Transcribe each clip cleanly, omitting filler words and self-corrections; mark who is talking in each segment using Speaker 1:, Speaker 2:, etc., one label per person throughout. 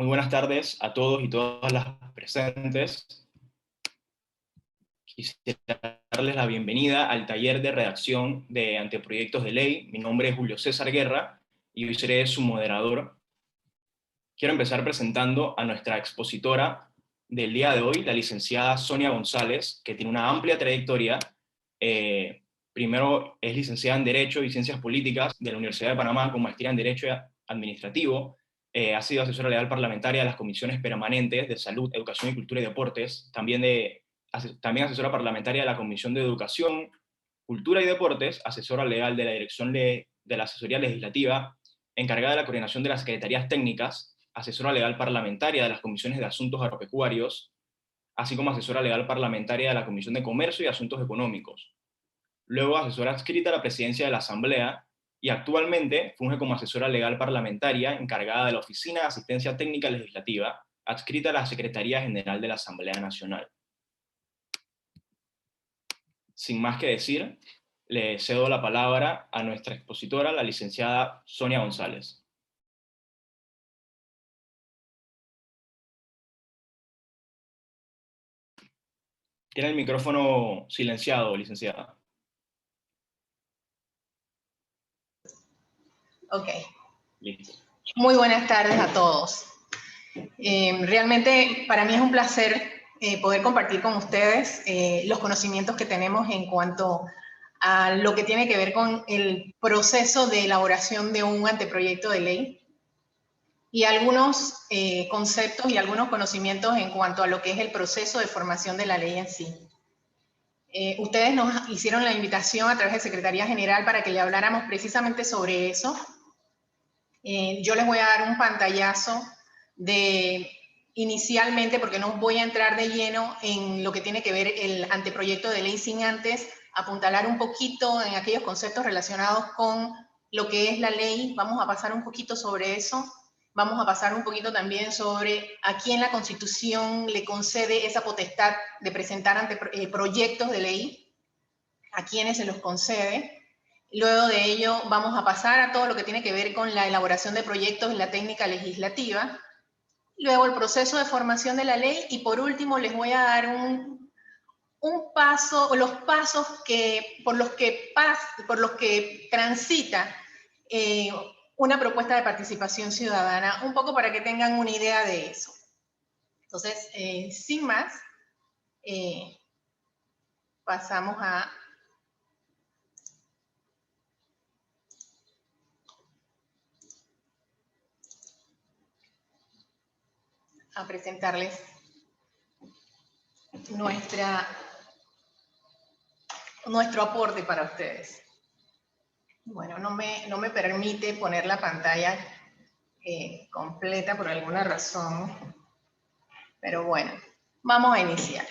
Speaker 1: Muy buenas tardes a todos y todas las presentes. Quisiera darles la bienvenida al taller de redacción de anteproyectos de ley. Mi nombre es Julio César Guerra y hoy seré su moderador. Quiero empezar presentando a nuestra expositora del día de hoy, la licenciada Sonia González, que tiene una amplia trayectoria. Primero es licenciada en Derecho y Ciencias Políticas de la Universidad de Panamá con maestría en Derecho Administrativo. Ha sido asesora legal parlamentaria de las comisiones permanentes de Salud, Educación y Cultura y Deportes, también asesora parlamentaria de la Comisión de Educación, Cultura y Deportes, asesora legal de la Dirección de la Asesoría Legislativa, encargada de la coordinación de las secretarías técnicas, asesora legal parlamentaria de las comisiones de Asuntos Agropecuarios, así como asesora legal parlamentaria de la Comisión de Comercio y Asuntos Económicos. Luego asesora adscrita a la presidencia de la Asamblea y actualmente funge como asesora legal parlamentaria encargada de la Oficina de Asistencia Técnica Legislativa, adscrita a la Secretaría General de la Asamblea Nacional. Sin más que decir, le cedo la palabra a nuestra expositora, la licenciada Sonia González. Tiene el micrófono silenciado, licenciada.
Speaker 2: Ok.
Speaker 1: Listo.
Speaker 2: Muy buenas tardes a todos. Realmente para mí es un placer poder compartir con ustedes los conocimientos que tenemos en cuanto a lo que tiene que ver con el proceso de elaboración de un anteproyecto de ley y algunos conceptos y algunos conocimientos en cuanto a lo que es el proceso de formación de la ley en sí. Ustedes nos hicieron la invitación a través de Secretaría General para que le habláramos precisamente sobre eso. Yo les voy a dar un pantallazo inicialmente, porque no voy a entrar de lleno en lo que tiene que ver el anteproyecto de ley sin antes apuntalar un poquito en aquellos conceptos relacionados con lo que es la ley. Vamos a pasar un poquito sobre eso. Vamos a pasar un poquito también sobre a quién la Constitución le concede esa potestad de presentar proyectos de ley, a quiénes se los concede. Luego de ello vamos a pasar a todo lo que tiene que ver con la elaboración de proyectos y la técnica legislativa. Luego el proceso de formación de la ley y por último les voy a dar los pasos por los que transita una propuesta de participación ciudadana, un poco para que tengan una idea de eso. Entonces, sin más, pasamos a presentarles nuestro aporte para ustedes. Bueno, no me permite poner la pantalla completa por alguna razón, pero bueno, vamos a iniciar.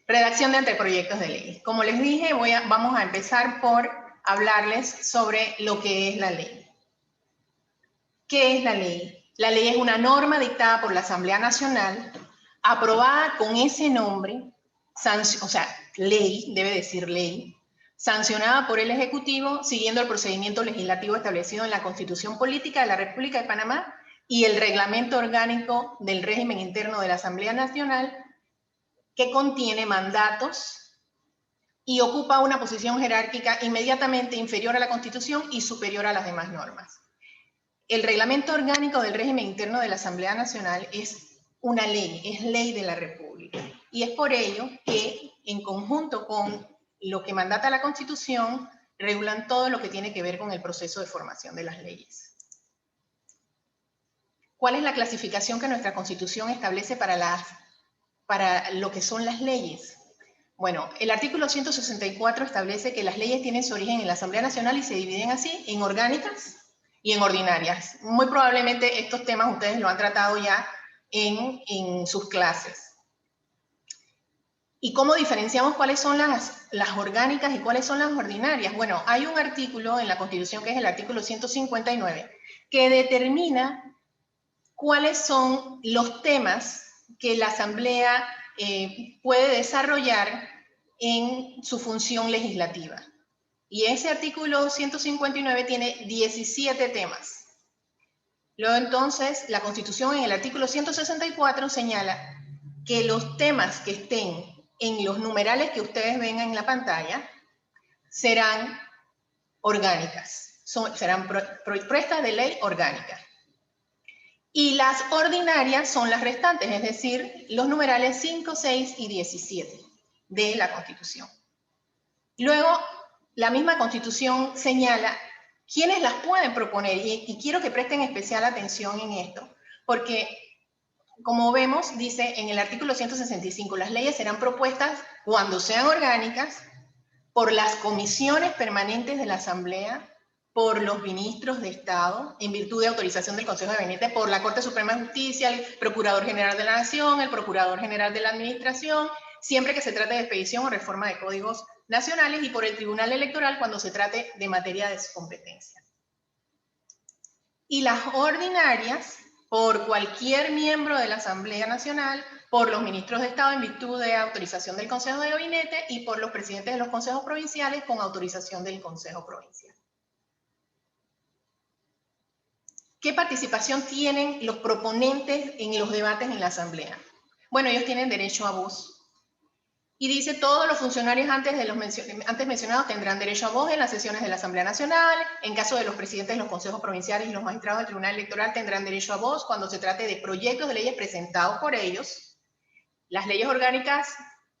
Speaker 2: Redacción de anteproyectos de ley. Como les dije, vamos a empezar por hablarles sobre lo que es la ley. ¿Qué es la ley? La ley es una norma dictada por la Asamblea Nacional, aprobada con ese nombre, o sea, ley, debe decir ley, sancionada por el Ejecutivo, siguiendo el procedimiento legislativo establecido en la Constitución Política de la República de Panamá y el Reglamento Orgánico del Régimen Interno de la Asamblea Nacional, que contiene mandatos y ocupa una posición jerárquica inmediatamente inferior a la Constitución y superior a las demás normas. El Reglamento Orgánico del Régimen Interno de la Asamblea Nacional es una ley, es ley de la República. Y es por ello que, en conjunto con lo que mandata la Constitución, regulan todo lo que tiene que ver con el proceso de formación de las leyes. ¿Cuál es la clasificación que nuestra Constitución establece para lo que son las leyes? Bueno, el artículo 164 establece que las leyes tienen su origen en la Asamblea Nacional y se dividen así en orgánicas y en ordinarias. Muy probablemente estos temas ustedes lo han tratado ya en sus clases. ¿Y cómo diferenciamos cuáles son las orgánicas y cuáles son las ordinarias? Bueno, hay un artículo en la Constitución que es el artículo 159 que determina cuáles son los temas que la Asamblea puede desarrollar en su función legislativa. Y ese artículo 159 tiene 17 temas. Luego entonces, la Constitución en el artículo 164 señala que los temas que estén en los numerales que ustedes ven en la pantalla serán orgánicas, serán propuestas de ley orgánicas. Y las ordinarias son las restantes, es decir, los numerales 5, 6 y 17 de la Constitución. Luego, la misma Constitución señala quiénes las pueden proponer, y quiero que presten especial atención en esto, porque, como vemos, dice en el artículo 165, las leyes serán propuestas cuando sean orgánicas por las comisiones permanentes de la Asamblea, por los ministros de Estado, en virtud de autorización del Consejo de Gabinete, por la Corte Suprema de Justicia, el Procurador General de la Nación, el Procurador General de la Administración, siempre que se trate de expedición o reforma de códigos nacionales, y por el Tribunal Electoral cuando se trate de materia de su competencia. Y las ordinarias, por cualquier miembro de la Asamblea Nacional, por los ministros de Estado en virtud de autorización del Consejo de Gabinete y por los presidentes de los consejos provinciales con autorización del Consejo Provincial. ¿Qué participación tienen los proponentes en los debates en la Asamblea? Bueno, ellos tienen derecho a voz. Y dice, todos los funcionarios antes mencionados tendrán derecho a voz en las sesiones de la Asamblea Nacional. En caso de los presidentes de los consejos provinciales y los magistrados del Tribunal Electoral tendrán derecho a voz cuando se trate de proyectos de leyes presentados por ellos. Las leyes orgánicas,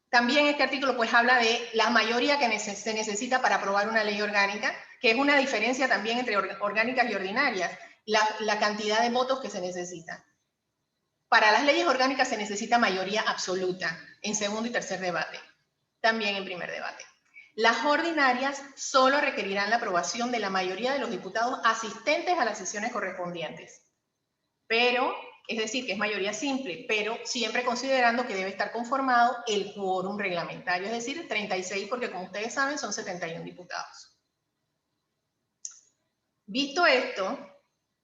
Speaker 2: también este artículo pues habla de la mayoría que se necesita para aprobar una ley orgánica, que es una diferencia también entre orgánicas y ordinarias, la cantidad de votos que se necesitan. Para las leyes orgánicas se necesita mayoría absoluta en segundo y tercer debate, también en primer debate. Las ordinarias solo requerirán la aprobación de la mayoría de los diputados asistentes a las sesiones correspondientes. Pero, es decir, que es mayoría simple, pero siempre considerando que debe estar conformado el quórum reglamentario, es decir, 36, porque como ustedes saben son 71 diputados. Visto esto,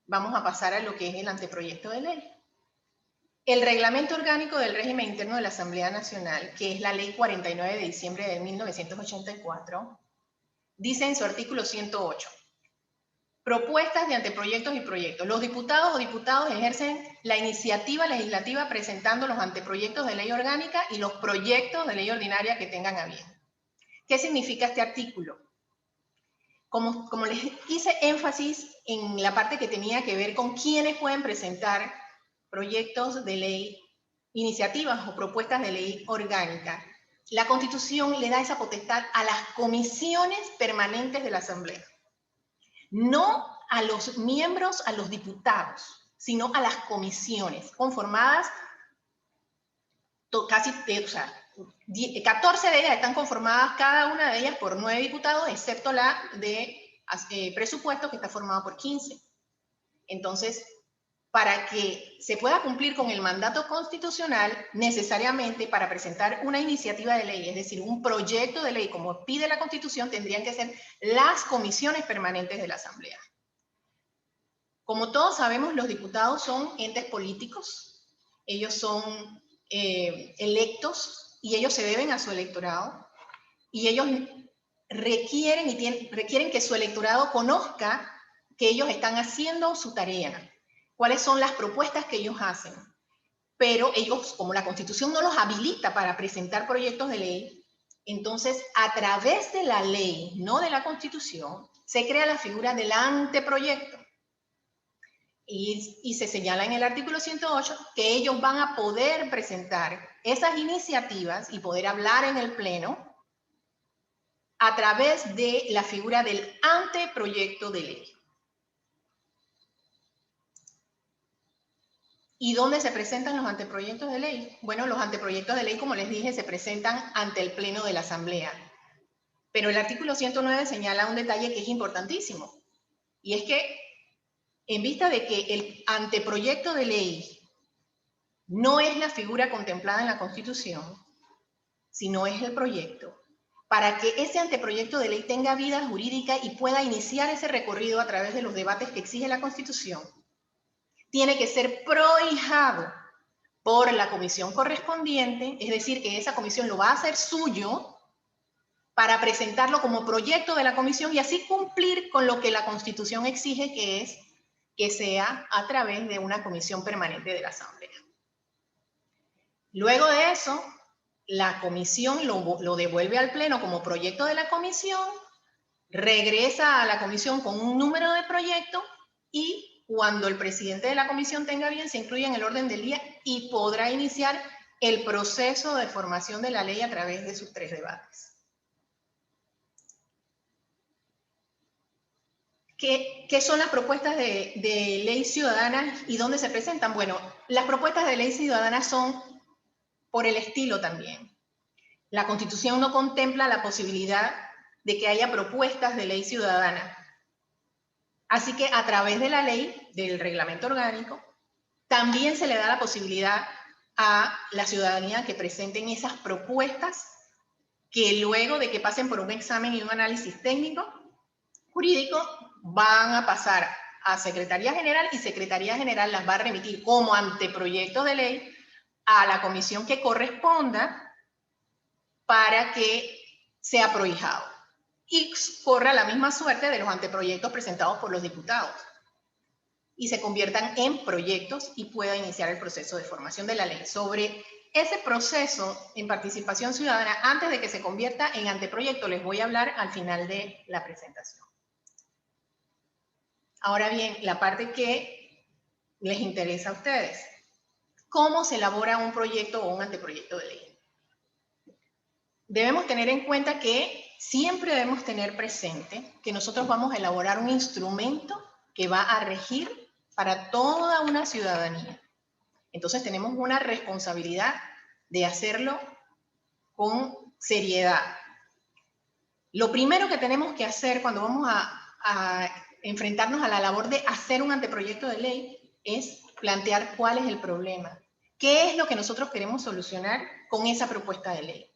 Speaker 2: vamos a pasar a lo que es el anteproyecto de ley. El Reglamento Orgánico del Régimen Interno de la Asamblea Nacional, que es la Ley 49 de diciembre de 1984, dice en su artículo 108, propuestas de anteproyectos y proyectos. Los diputados o diputados ejercen la iniciativa legislativa presentando los anteproyectos de ley orgánica y los proyectos de ley ordinaria que tengan a bien. ¿Qué significa este artículo? Como les hice énfasis en la parte que tenía que ver con quiénes pueden presentar proyectos de ley, iniciativas o propuestas de ley orgánica, la Constitución le da esa potestad a las comisiones permanentes de la Asamblea. No a los miembros, a los diputados, sino a las comisiones, conformadas, casi, o sea, 14 de ellas están conformadas, cada una de ellas por 9 diputados, excepto la de presupuesto, que está formada por 15. Entonces, para que se pueda cumplir con el mandato constitucional, necesariamente para presentar una iniciativa de ley, es decir, un proyecto de ley como pide la Constitución, tendrían que ser las comisiones permanentes de la Asamblea. Como todos sabemos, los diputados son entes políticos, ellos son electos y ellos se deben a su electorado, y ellos requieren que su electorado conozca que ellos están haciendo su tarea, cuáles son las propuestas que ellos hacen. Pero ellos, como la Constitución no los habilita para presentar proyectos de ley, entonces a través de la ley, no de la Constitución, se crea la figura del anteproyecto. Y se señala en el artículo 108 que ellos van a poder presentar esas iniciativas y poder hablar en el Pleno a través de la figura del anteproyecto de ley. ¿Y dónde se presentan los anteproyectos de ley? Bueno, los anteproyectos de ley, como les dije, se presentan ante el Pleno de la Asamblea. Pero el artículo 109 señala un detalle que es importantísimo. Y es que, en vista de que el anteproyecto de ley no es la figura contemplada en la Constitución, sino es el proyecto, para que ese anteproyecto de ley tenga vida jurídica y pueda iniciar ese recorrido a través de los debates que exige la Constitución, tiene que ser prohijado por la comisión correspondiente, es decir, que esa comisión lo va a hacer suyo para presentarlo como proyecto de la comisión y así cumplir con lo que la Constitución exige, que es que sea a través de una comisión permanente de la Asamblea. Luego de eso, la comisión lo devuelve al Pleno como proyecto de la comisión, regresa a la comisión con un número de proyecto y cuando el presidente de la comisión tenga bien, se incluye en el orden del día y podrá iniciar el proceso de formación de la ley a través de sus 3 debates. ¿Qué son las propuestas de ley ciudadana y dónde se presentan? Bueno, las propuestas de ley ciudadana son por el estilo también. La Constitución no contempla la posibilidad de que haya propuestas de ley ciudadana. Así que a través de la ley, del reglamento orgánico, también se le da la posibilidad a la ciudadanía que presenten esas propuestas que luego de que pasen por un examen y un análisis técnico, jurídico, van a pasar a Secretaría General y Secretaría General las va a remitir como anteproyecto de ley a la comisión que corresponda para que sea prohijado. Y corra la misma suerte de los anteproyectos presentados por los diputados y se conviertan en proyectos y pueda iniciar el proceso de formación de la ley. Sobre ese proceso en participación ciudadana, antes de que se convierta en anteproyecto, les voy a hablar al final de la presentación. Ahora bien, la parte que les interesa a ustedes. ¿Cómo se elabora un proyecto o un anteproyecto de ley? Debemos tener en cuenta que siempre debemos tener presente que nosotros vamos a elaborar un instrumento que va a regir para toda una ciudadanía. Entonces tenemos una responsabilidad de hacerlo con seriedad. Lo primero que tenemos que hacer cuando vamos a enfrentarnos a la labor de hacer un anteproyecto de ley es plantear cuál es el problema. ¿Qué es lo que nosotros queremos solucionar con esa propuesta de ley?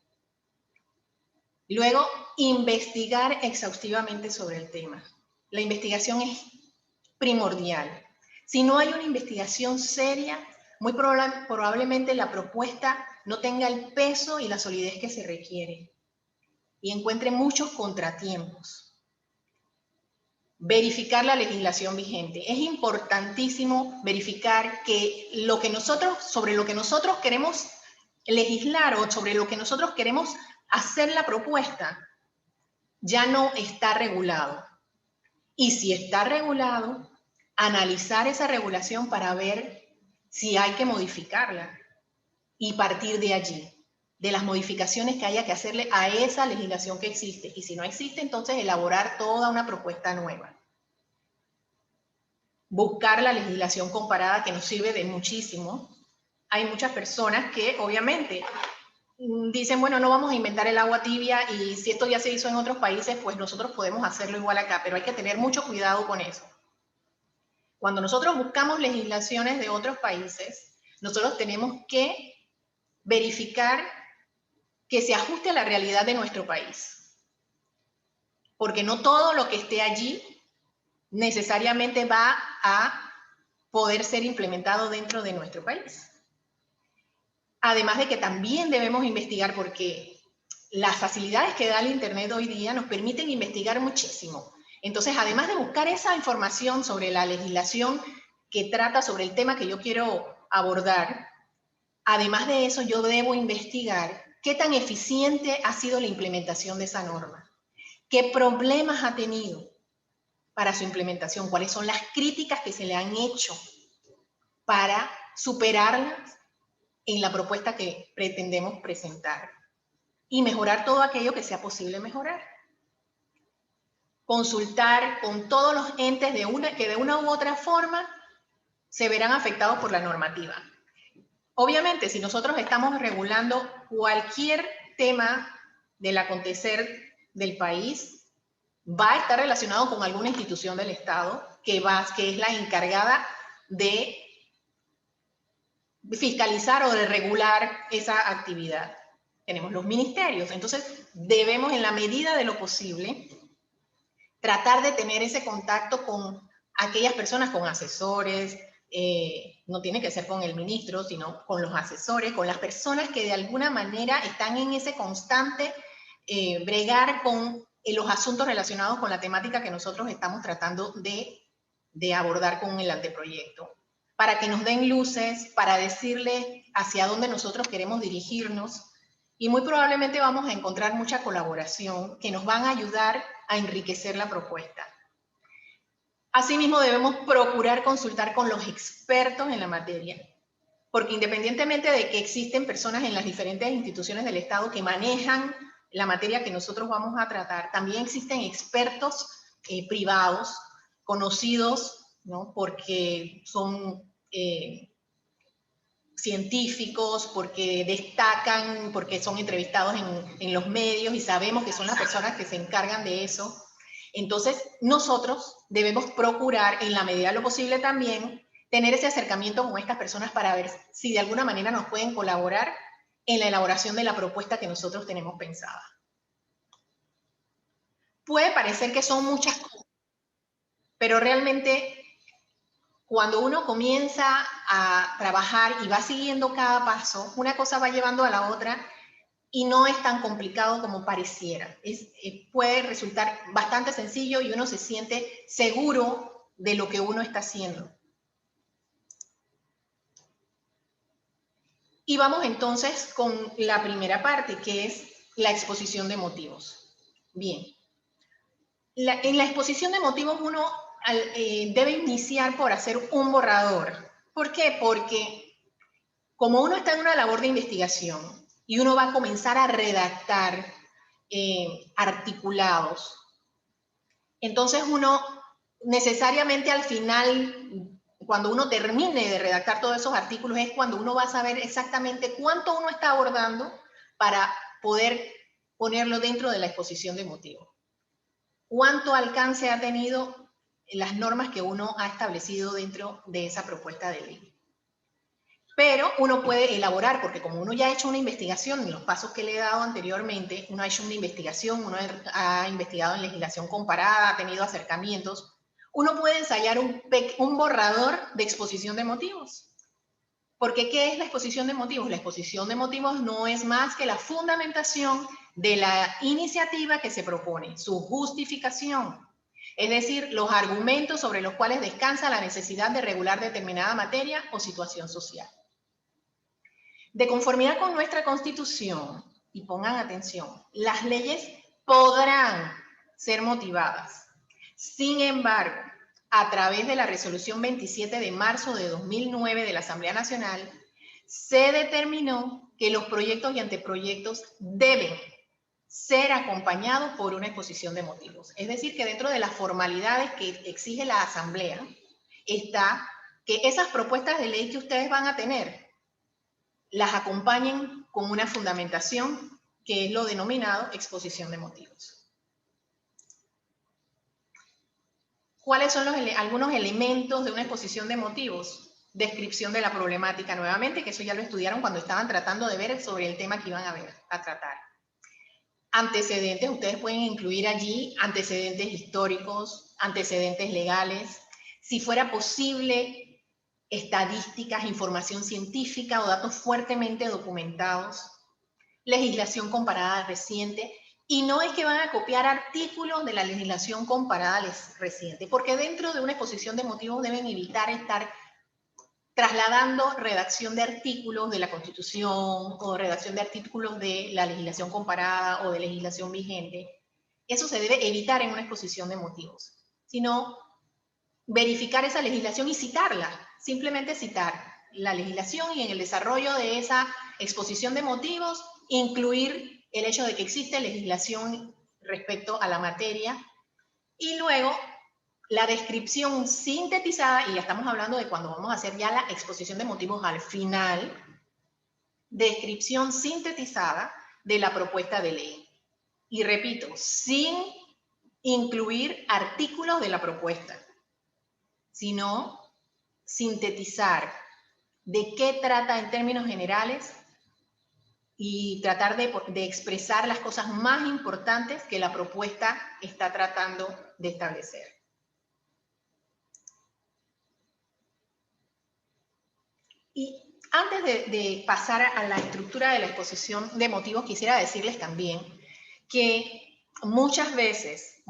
Speaker 2: Luego, investigar exhaustivamente sobre el tema. La investigación es primordial. Si no hay una investigación seria, muy probablemente la propuesta no tenga el peso y la solidez que se requiere y encuentre muchos contratiempos. Verificar la legislación vigente. Es importantísimo verificar que sobre lo que nosotros queremos legislar o sobre lo que nosotros queremos hacer la propuesta, ya no está regulado. Y si está regulado, analizar esa regulación para ver si hay que modificarla y partir de allí, de las modificaciones que haya que hacerle a esa legislación que existe. Y si no existe, entonces elaborar toda una propuesta nueva. Buscar la legislación comparada que nos sirve de muchísimo. Hay muchas personas que obviamente dicen, bueno, no vamos a inventar el agua tibia y si esto ya se hizo en otros países, pues nosotros podemos hacerlo igual acá, pero hay que tener mucho cuidado con eso. Cuando nosotros buscamos legislaciones de otros países, nosotros tenemos que verificar que se ajuste a la realidad de nuestro país. Porque no todo lo que esté allí necesariamente va a poder ser implementado dentro de nuestro país. Además de que también debemos investigar porque las facilidades que da el Internet hoy día nos permiten investigar muchísimo. Entonces, además de buscar esa información sobre la legislación que trata sobre el tema que yo quiero abordar, además de eso yo debo investigar qué tan eficiente ha sido la implementación de esa norma, qué problemas ha tenido para su implementación, cuáles son las críticas que se le han hecho para superarlas en la propuesta que pretendemos presentar y mejorar todo aquello que sea posible mejorar. Consultar con todos los entes que de una u otra forma se verán afectados por la normativa. Obviamente, si nosotros estamos regulando cualquier tema del acontecer del país, va a estar relacionado con alguna institución del Estado que es la encargada de fiscalizar o de regular esa actividad. Tenemos los ministerios, entonces debemos en la medida de lo posible tratar de tener ese contacto con aquellas personas, con asesores, no tiene que ser con el ministro, sino con los asesores, con las personas que de alguna manera están en ese constante bregar con los asuntos relacionados con la temática que nosotros estamos tratando de de abordar con el anteproyecto, para que nos den luces, para decirle hacia dónde nosotros queremos dirigirnos, y muy probablemente vamos a encontrar mucha colaboración que nos van a ayudar a enriquecer la propuesta. Asimismo, debemos procurar consultar con los expertos en la materia, porque independientemente de que existen personas en las diferentes instituciones del Estado que manejan la materia que nosotros vamos a tratar, también existen expertos privados, conocidos, ¿no? Porque son científicos, porque destacan, porque son entrevistados en los medios y sabemos que son las personas que se encargan de eso. Entonces, nosotros debemos procurar, en la medida de lo posible también, tener ese acercamiento con estas personas para ver si de alguna manera nos pueden colaborar en la elaboración de la propuesta que nosotros tenemos pensada. Puede parecer que son muchas cosas, pero realmente cuando uno comienza a trabajar y va siguiendo cada paso, una cosa va llevando a la otra y no es tan complicado como pareciera. Puede resultar bastante sencillo y uno se siente seguro de lo que uno está haciendo. Y vamos entonces con la primera parte, que es la exposición de motivos. Bien. En la exposición de motivos uno debe iniciar por hacer un borrador. ¿Por qué? Porque como uno está en una labor de investigación y uno va a comenzar a redactar articulados, entonces uno necesariamente al final, cuando uno termine de redactar todos esos artículos, es cuando uno va a saber exactamente cuánto uno está abordando para poder ponerlo dentro de la exposición de motivos. Cuánto alcance ha tenido las normas que uno ha establecido dentro de esa propuesta de ley. Pero uno puede elaborar, porque como uno ya ha hecho una investigación en los pasos que le he dado anteriormente, uno ha hecho una investigación, uno ha investigado en legislación comparada, ha tenido acercamientos, uno puede ensayar un borrador de exposición de motivos. Porque ¿qué es la exposición de motivos? La exposición de motivos no es más que la fundamentación de la iniciativa que se propone, su justificación. Es decir, los argumentos sobre los cuales descansa la necesidad de regular determinada materia o situación social. De conformidad con nuestra Constitución, y pongan atención, las leyes podrán ser motivadas. Sin embargo, a través de la resolución 27 de marzo de 2009 de la Asamblea Nacional, se determinó que los proyectos y anteproyectos deben ser acompañados por una exposición de motivos. Es decir, que dentro de las formalidades que exige la Asamblea está que esas propuestas de ley que ustedes van a tener las acompañen con una fundamentación que es lo denominado exposición de motivos. ¿Cuáles son algunos elementos de una exposición de motivos? Descripción de la problemática nuevamente, que eso ya lo estudiaron cuando estaban tratando de ver sobre el tema que iban a tratar. Antecedentes, ustedes pueden incluir allí antecedentes históricos, antecedentes legales, si fuera posible, estadísticas, información científica o datos fuertemente documentados, legislación comparada reciente. Y no es que van a copiar artículos de la legislación comparada reciente, porque dentro de una exposición de motivos deben evitar estar trasladando redacción de artículos de la Constitución o redacción de artículos de la legislación comparada o de legislación vigente. Eso se debe evitar en una exposición de motivos, sino verificar esa legislación y citarla, simplemente citar la legislación y en el desarrollo de esa exposición de motivos incluir el hecho de que existe legislación respecto a la materia y luego la descripción sintetizada, y ya estamos hablando de cuando vamos a hacer ya la exposición de motivos al final, descripción sintetizada de la propuesta de ley. Y repito, sin incluir artículos de la propuesta, sino sintetizar de qué trata en términos generales y tratar de expresar las cosas más importantes que la propuesta está tratando de establecer. Y antes de pasar a la estructura de la exposición de motivos, quisiera decirles también que muchas veces,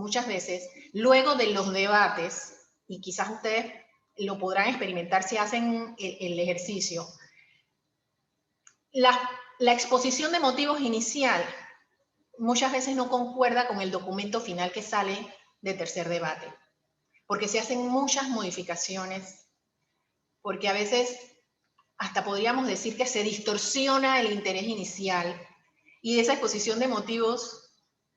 Speaker 2: luego de los debates, y quizás ustedes lo podrán experimentar si hacen el ejercicio. La exposición de motivos inicial muchas veces no concuerda con el documento final que sale de tercer debate, porque se hacen muchas modificaciones, porque a veces hasta podríamos decir que se distorsiona el interés inicial y esa exposición de motivos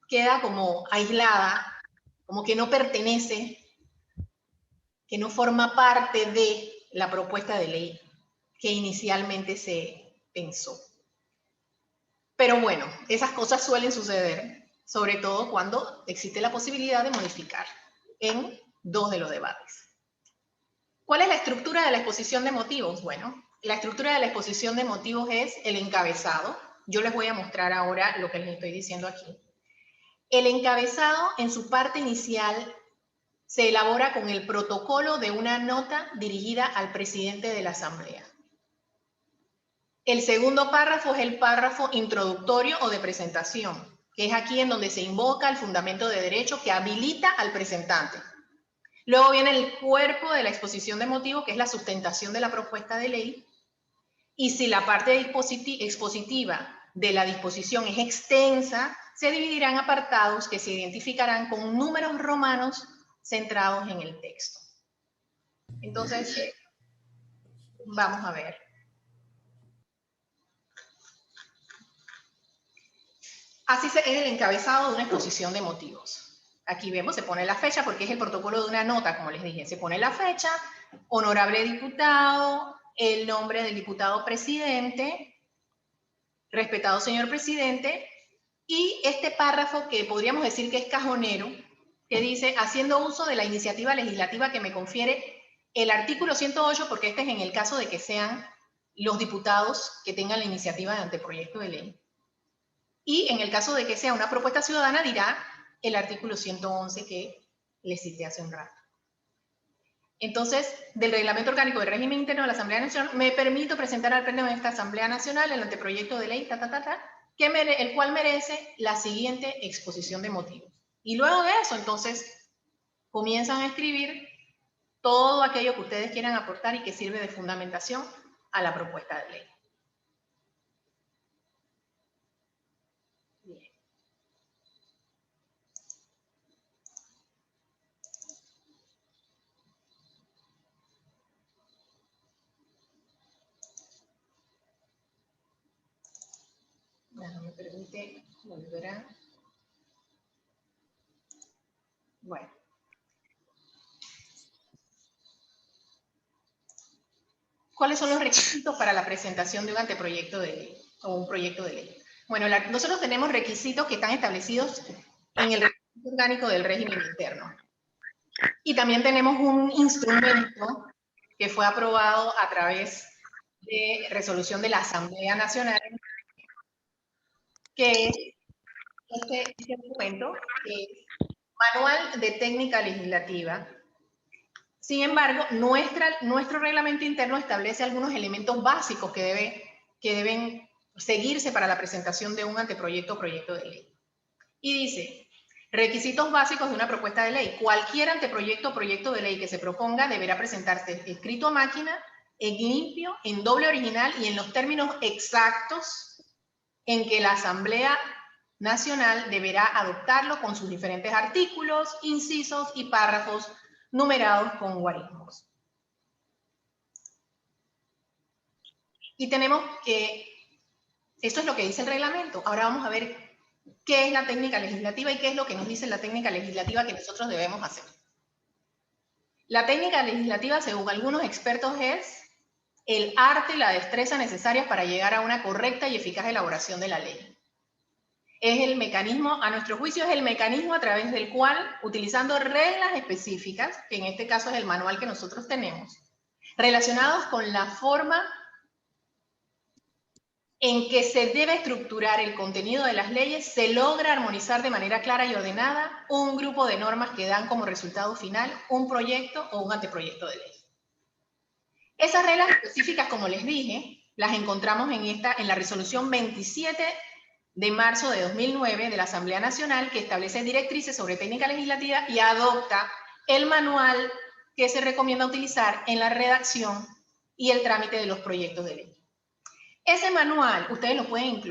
Speaker 2: queda como aislada, como que no pertenece, que no forma parte de la propuesta de ley que inicialmente se pensó. Pero bueno, esas cosas suelen suceder, sobre todo cuando existe la posibilidad de modificar en 2 de los debates. ¿Cuál es la estructura de la exposición de motivos? Bueno, la estructura de la exposición de motivos es el encabezado. Yo les voy a mostrar ahora lo que les estoy diciendo aquí. El encabezado, en su parte inicial, se elabora con el protocolo de una nota dirigida al presidente de la Asamblea. El segundo párrafo es el párrafo introductorio o de presentación, que es aquí en donde se invoca el fundamento de derecho que habilita al presentante. Luego viene el cuerpo de la exposición de motivos, que es la sustentación de la propuesta de ley. Y si la parte expositiva de la disposición es extensa, se dividirán apartados que se identificarán con números romanos centrados en el texto. Entonces, vamos a ver. Así es el encabezado de una exposición de motivos. Aquí vemos, se pone la fecha porque es el protocolo de una nota, como les dije. Se pone la fecha, honorable diputado, el nombre del diputado presidente, respetado señor presidente, y este párrafo que podríamos decir que es cajonero, que dice, haciendo uso de la iniciativa legislativa que me confiere el artículo 108, porque este es en el caso de que sean los diputados que tengan la iniciativa de anteproyecto de ley. Y en el caso de que sea una propuesta ciudadana, dirá el artículo 111 que les cité hace un rato. Entonces, del Reglamento Orgánico del Régimen Interno de la Asamblea Nacional, me permito presentar al Pleno de esta Asamblea Nacional el anteproyecto de ley, el cual merece la siguiente exposición de motivos. Y luego de eso, entonces, comienzan a escribir todo aquello que ustedes quieran aportar y que sirve de fundamentación a la propuesta de ley. Bien. No me permite volver a... Bueno. ¿Cuáles son los requisitos para la presentación de un anteproyecto de ley o un proyecto de ley? Bueno, nosotros tenemos requisitos que están establecidos en el Reglamento Orgánico del Régimen Interno. Y también tenemos un instrumento que fue aprobado a través de resolución de la Asamblea Nacional, que es este documento, que es Manual de Técnica Legislativa. Sin embargo, nuestro reglamento interno establece algunos elementos básicos que deben seguirse para la presentación de un anteproyecto o proyecto de ley. Y dice, requisitos básicos de una propuesta de ley. Cualquier anteproyecto o proyecto de ley que se proponga deberá presentarse escrito a máquina, en limpio, en doble original y en los términos exactos en que la Asamblea Nacional deberá adoptarlo con sus diferentes artículos, incisos y párrafos numerados con guarismos. Y tenemos que, esto es lo que dice el reglamento. Ahora vamos a ver qué es la técnica legislativa y qué es lo que nos dice la técnica legislativa que nosotros debemos hacer. La técnica legislativa, según algunos expertos, es el arte y la destreza necesarias para llegar a una correcta y eficaz elaboración de la ley. Es el mecanismo, a nuestro juicio, es el mecanismo a través del cual, utilizando reglas específicas, que en este caso es el manual que nosotros tenemos, relacionados con la forma en que se debe estructurar el contenido de las leyes, se logra armonizar de manera clara y ordenada un grupo de normas que dan como resultado final un proyecto o un anteproyecto de ley. Esas reglas específicas, como les dije, las encontramos en la resolución 27 de marzo de 2009 de la Asamblea Nacional, que establece directrices sobre técnica legislativa y adopta el manual que se recomienda utilizar en la redacción y el trámite de los proyectos de ley. Ese manual ustedes lo pueden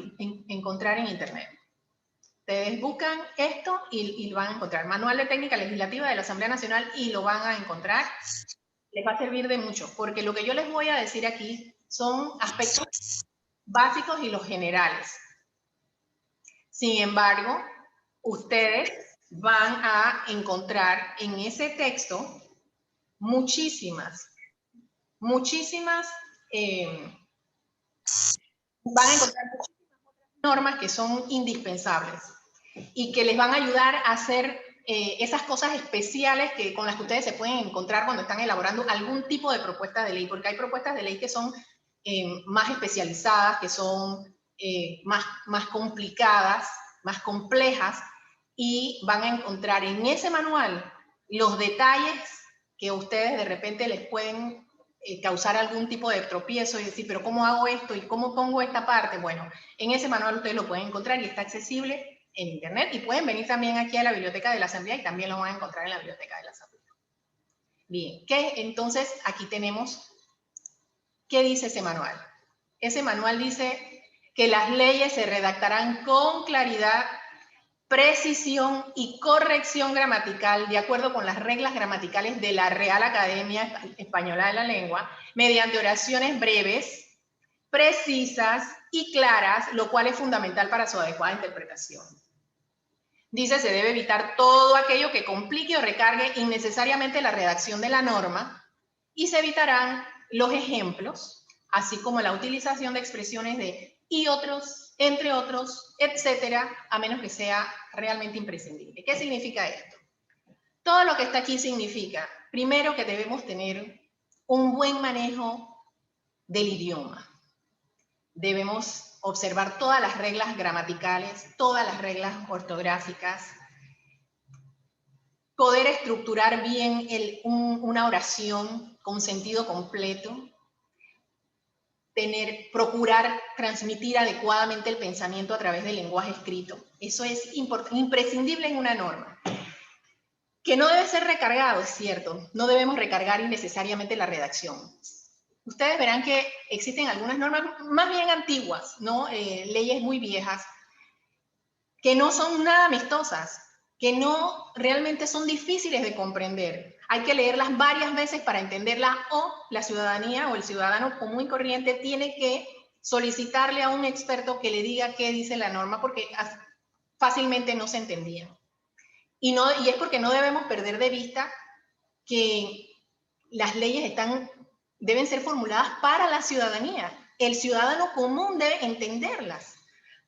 Speaker 2: encontrar en internet. Ustedes buscan esto y lo van a encontrar. Manual de Técnica Legislativa de la Asamblea Nacional y lo van a encontrar. Les va a servir de mucho, porque lo que yo les voy a decir aquí son aspectos básicos y los generales. Sin embargo, ustedes van a encontrar en ese texto muchísimas van a encontrar muchísimas otras normas que son indispensables y que les van a ayudar a hacer esas cosas especiales con las que ustedes se pueden encontrar cuando están elaborando algún tipo de propuesta de ley, porque hay propuestas de ley que son más especializadas, que son más complicadas, más complejas, y van a encontrar en ese manual los detalles que a ustedes de repente les pueden causar algún tipo de tropiezo y decir, pero ¿cómo hago esto? ¿Y cómo pongo esta parte? Bueno, en ese manual ustedes lo pueden encontrar y está accesible en internet, y pueden venir también aquí a la Biblioteca de la Asamblea y también lo van a encontrar en la Biblioteca de la Asamblea. Bien, entonces aquí tenemos, ¿qué dice ese manual? Ese manual dice que las leyes se redactarán con claridad, precisión y corrección gramatical de acuerdo con las reglas gramaticales de la Real Academia Española de la Lengua, mediante oraciones breves, precisas y claras, lo cual es fundamental para su adecuada interpretación. Dice, se debe evitar todo aquello que complique o recargue innecesariamente la redacción de la norma, y se evitarán los ejemplos, así como la utilización de expresiones de y otros, entre otros, etcétera, a menos que sea realmente imprescindible. ¿Qué significa esto? Todo lo que está aquí significa, primero, que debemos tener un buen manejo del idioma. Debemos observar todas las reglas gramaticales, todas las reglas ortográficas, poder estructurar bien una oración con sentido completo, procurar transmitir adecuadamente el pensamiento a través del lenguaje escrito. Eso es imprescindible en una norma. Que no debe ser recargado, es cierto. No debemos recargar innecesariamente la redacción. Ustedes verán que existen algunas normas más bien antiguas, ¿no? Leyes muy viejas, que no son nada amistosas, que no realmente son difíciles de comprender. Hay que leerlas varias veces para entenderlas, o la ciudadanía o el ciudadano común y corriente tiene que solicitarle a un experto que le diga qué dice la norma, porque fácilmente no se entendían. Y es porque no debemos perder de vista que las leyes deben ser formuladas para la ciudadanía. El ciudadano común debe entenderlas,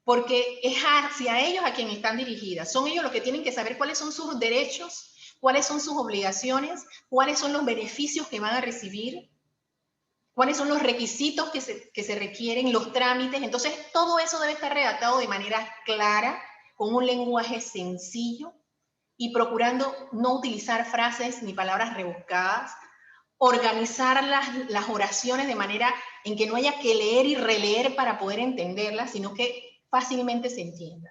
Speaker 2: porque es hacia ellos a quien están dirigidas. Son ellos los que tienen que saber cuáles son sus derechos, cuáles son sus obligaciones, cuáles son los beneficios que van a recibir, cuáles son los requisitos que se requieren, los trámites. Entonces, todo eso debe estar redactado de manera clara, con un lenguaje sencillo, y procurando no utilizar frases ni palabras rebuscadas, organizar las oraciones de manera en que no haya que leer y releer para poder entenderlas, sino que fácilmente se entienda.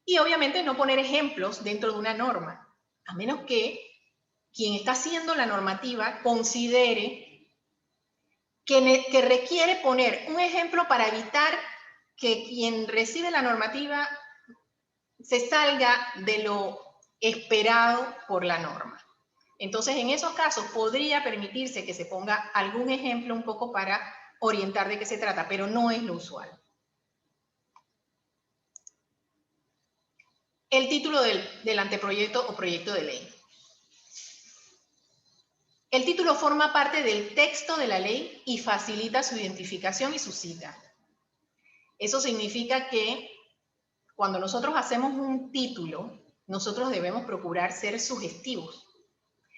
Speaker 2: Y obviamente no poner ejemplos dentro de una norma, a menos que quien está haciendo la normativa considere que requiere poner un ejemplo para evitar que quien recibe la normativa se salga de lo esperado por la norma. Entonces, en esos casos podría permitirse que se ponga algún ejemplo un poco para orientar de qué se trata, pero no es lo usual. El título del anteproyecto o proyecto de ley. El título forma parte del texto de la ley y facilita su identificación y su cita. Eso significa que cuando nosotros hacemos un título, nosotros debemos procurar ser sugestivos.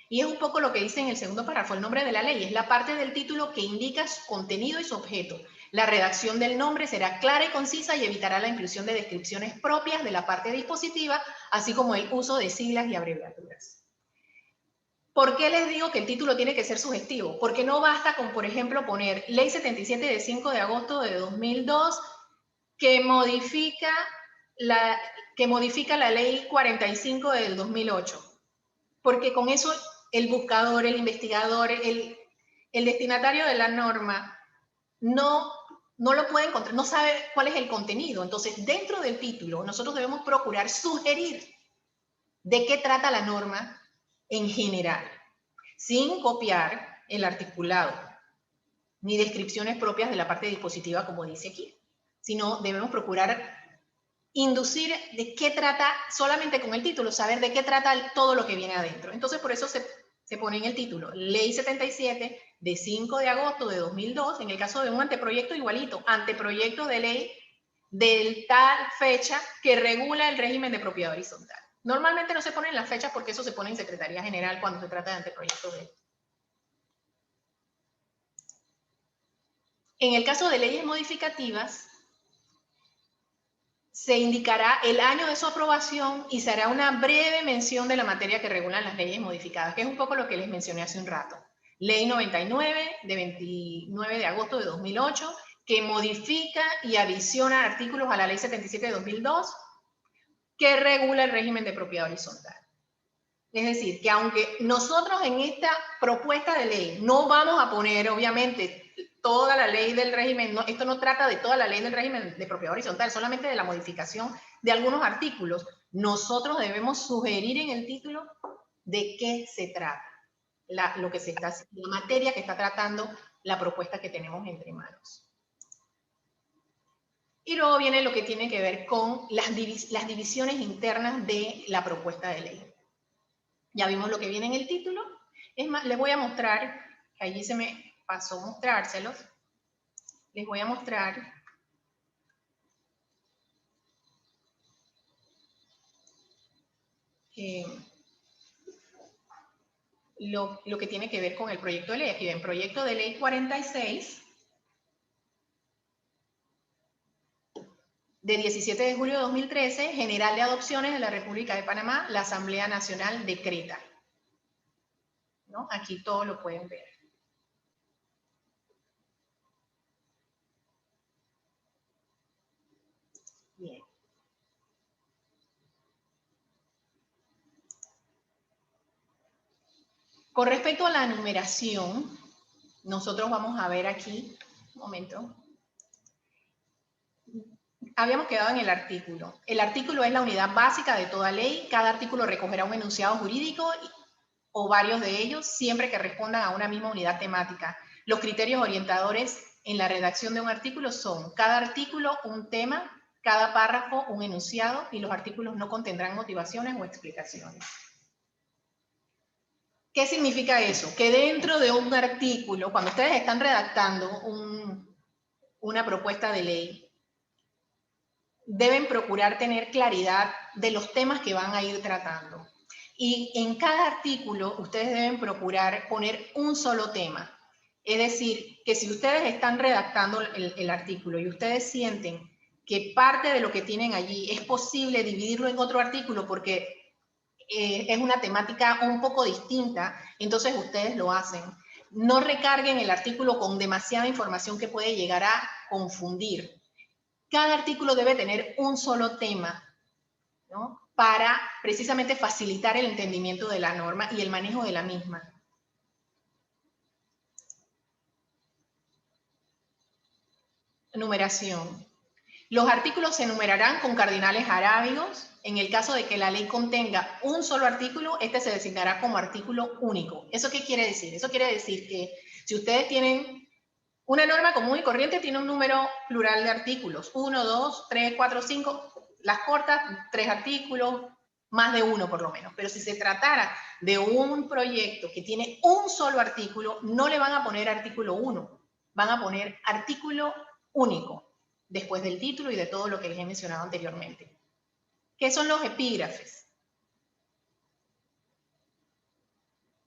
Speaker 2: Y es un poco lo que dice en el segundo párrafo, el nombre de la ley. Es la parte del título que indica su contenido y su objeto. La redacción del nombre será clara y concisa y evitará la inclusión de descripciones propias de la parte dispositiva, así como el uso de siglas y abreviaturas. ¿Por qué les digo que el título tiene que ser sugestivo? Porque no basta con, por ejemplo, poner Ley 77 de 5 de agosto de 2002 que modifica la Ley 45 del 2008. Porque con eso el buscador, el investigador, el destinatario de la norma no lo puede encontrar, no sabe cuál es el contenido. Entonces, dentro del título, nosotros debemos procurar sugerir de qué trata la norma en general, sin copiar el articulado, ni descripciones propias de la parte dispositiva, como dice aquí, sino debemos procurar inducir de qué trata, solamente con el título, saber de qué trata todo lo que viene adentro. Entonces, por eso se pone en el título, Ley 77 de 5 de agosto de 2002, en el caso de un anteproyecto igualito, anteproyecto de ley del tal fecha que regula el régimen de propiedad horizontal. Normalmente no se ponen las fechas porque eso se pone en Secretaría General cuando se trata de anteproyectos de ley. En el caso de leyes modificativas, se indicará el año de su aprobación y se hará una breve mención de la materia que regulan las leyes modificadas, que es un poco lo que les mencioné hace un rato. Ley 99 de 29 de agosto de 2008, que modifica y adiciona artículos a la Ley 77 de 2002, que regula el régimen de propiedad horizontal. Es decir, que aunque nosotros en esta propuesta de ley no vamos a poner, obviamente, toda la ley del régimen, no, esto no trata de toda la ley del régimen de propiedad horizontal, solamente de la modificación de algunos artículos, nosotros debemos sugerir en el título de qué se trata, la materia que está tratando la propuesta que tenemos entre manos. Y luego viene lo que tiene que ver con las divisiones internas de la propuesta de ley. Ya vimos lo que viene en el título. Es más, les voy a mostrar, que allí se me pasó mostrárselos. Les voy a mostrar lo que tiene que ver con el proyecto de ley. Aquí ven, proyecto de ley 46 de 17 de julio de 2013, General de Adopciones de la República de Panamá, la Asamblea Nacional decreta. ¿No? Aquí todo lo pueden ver. Bien. Con respecto a la numeración, nosotros vamos a ver aquí, un momento. Habíamos quedado en el artículo. El artículo es la unidad básica de toda ley. Cada artículo recogerá un enunciado jurídico o varios de ellos, siempre que respondan a una misma unidad temática. Los criterios orientadores en la redacción de un artículo son cada artículo un tema, cada párrafo un enunciado y los artículos no contendrán motivaciones o explicaciones. ¿Qué significa eso? Que dentro de un artículo, cuando ustedes están redactando una propuesta de ley, deben procurar tener claridad de los temas que van a ir tratando. Y en cada artículo ustedes deben procurar poner un solo tema. Es decir, que si ustedes están redactando el artículo y ustedes sienten que parte de lo que tienen allí es posible dividirlo en otro artículo porque es una temática un poco distinta, entonces ustedes lo hacen. No recarguen el artículo con demasiada información que puede llegar a confundir. Cada artículo debe tener un solo tema, ¿no? Para precisamente facilitar el entendimiento de la norma y el manejo de la misma. Numeración. Los artículos se numerarán con cardinales arábigos. En el caso de que la ley contenga un solo artículo, este se designará como artículo único. ¿Eso qué quiere decir? Eso quiere decir que si ustedes tienen una norma común y corriente, tiene un número plural de artículos. 1, 2, 3, 4, 5. Las cortas, 3 artículos, más de uno por lo menos. Pero si se tratara de un proyecto que tiene un solo artículo, no le van a poner artículo 1, van a poner artículo único, después del título y de todo lo que les he mencionado anteriormente. ¿Qué son los epígrafes?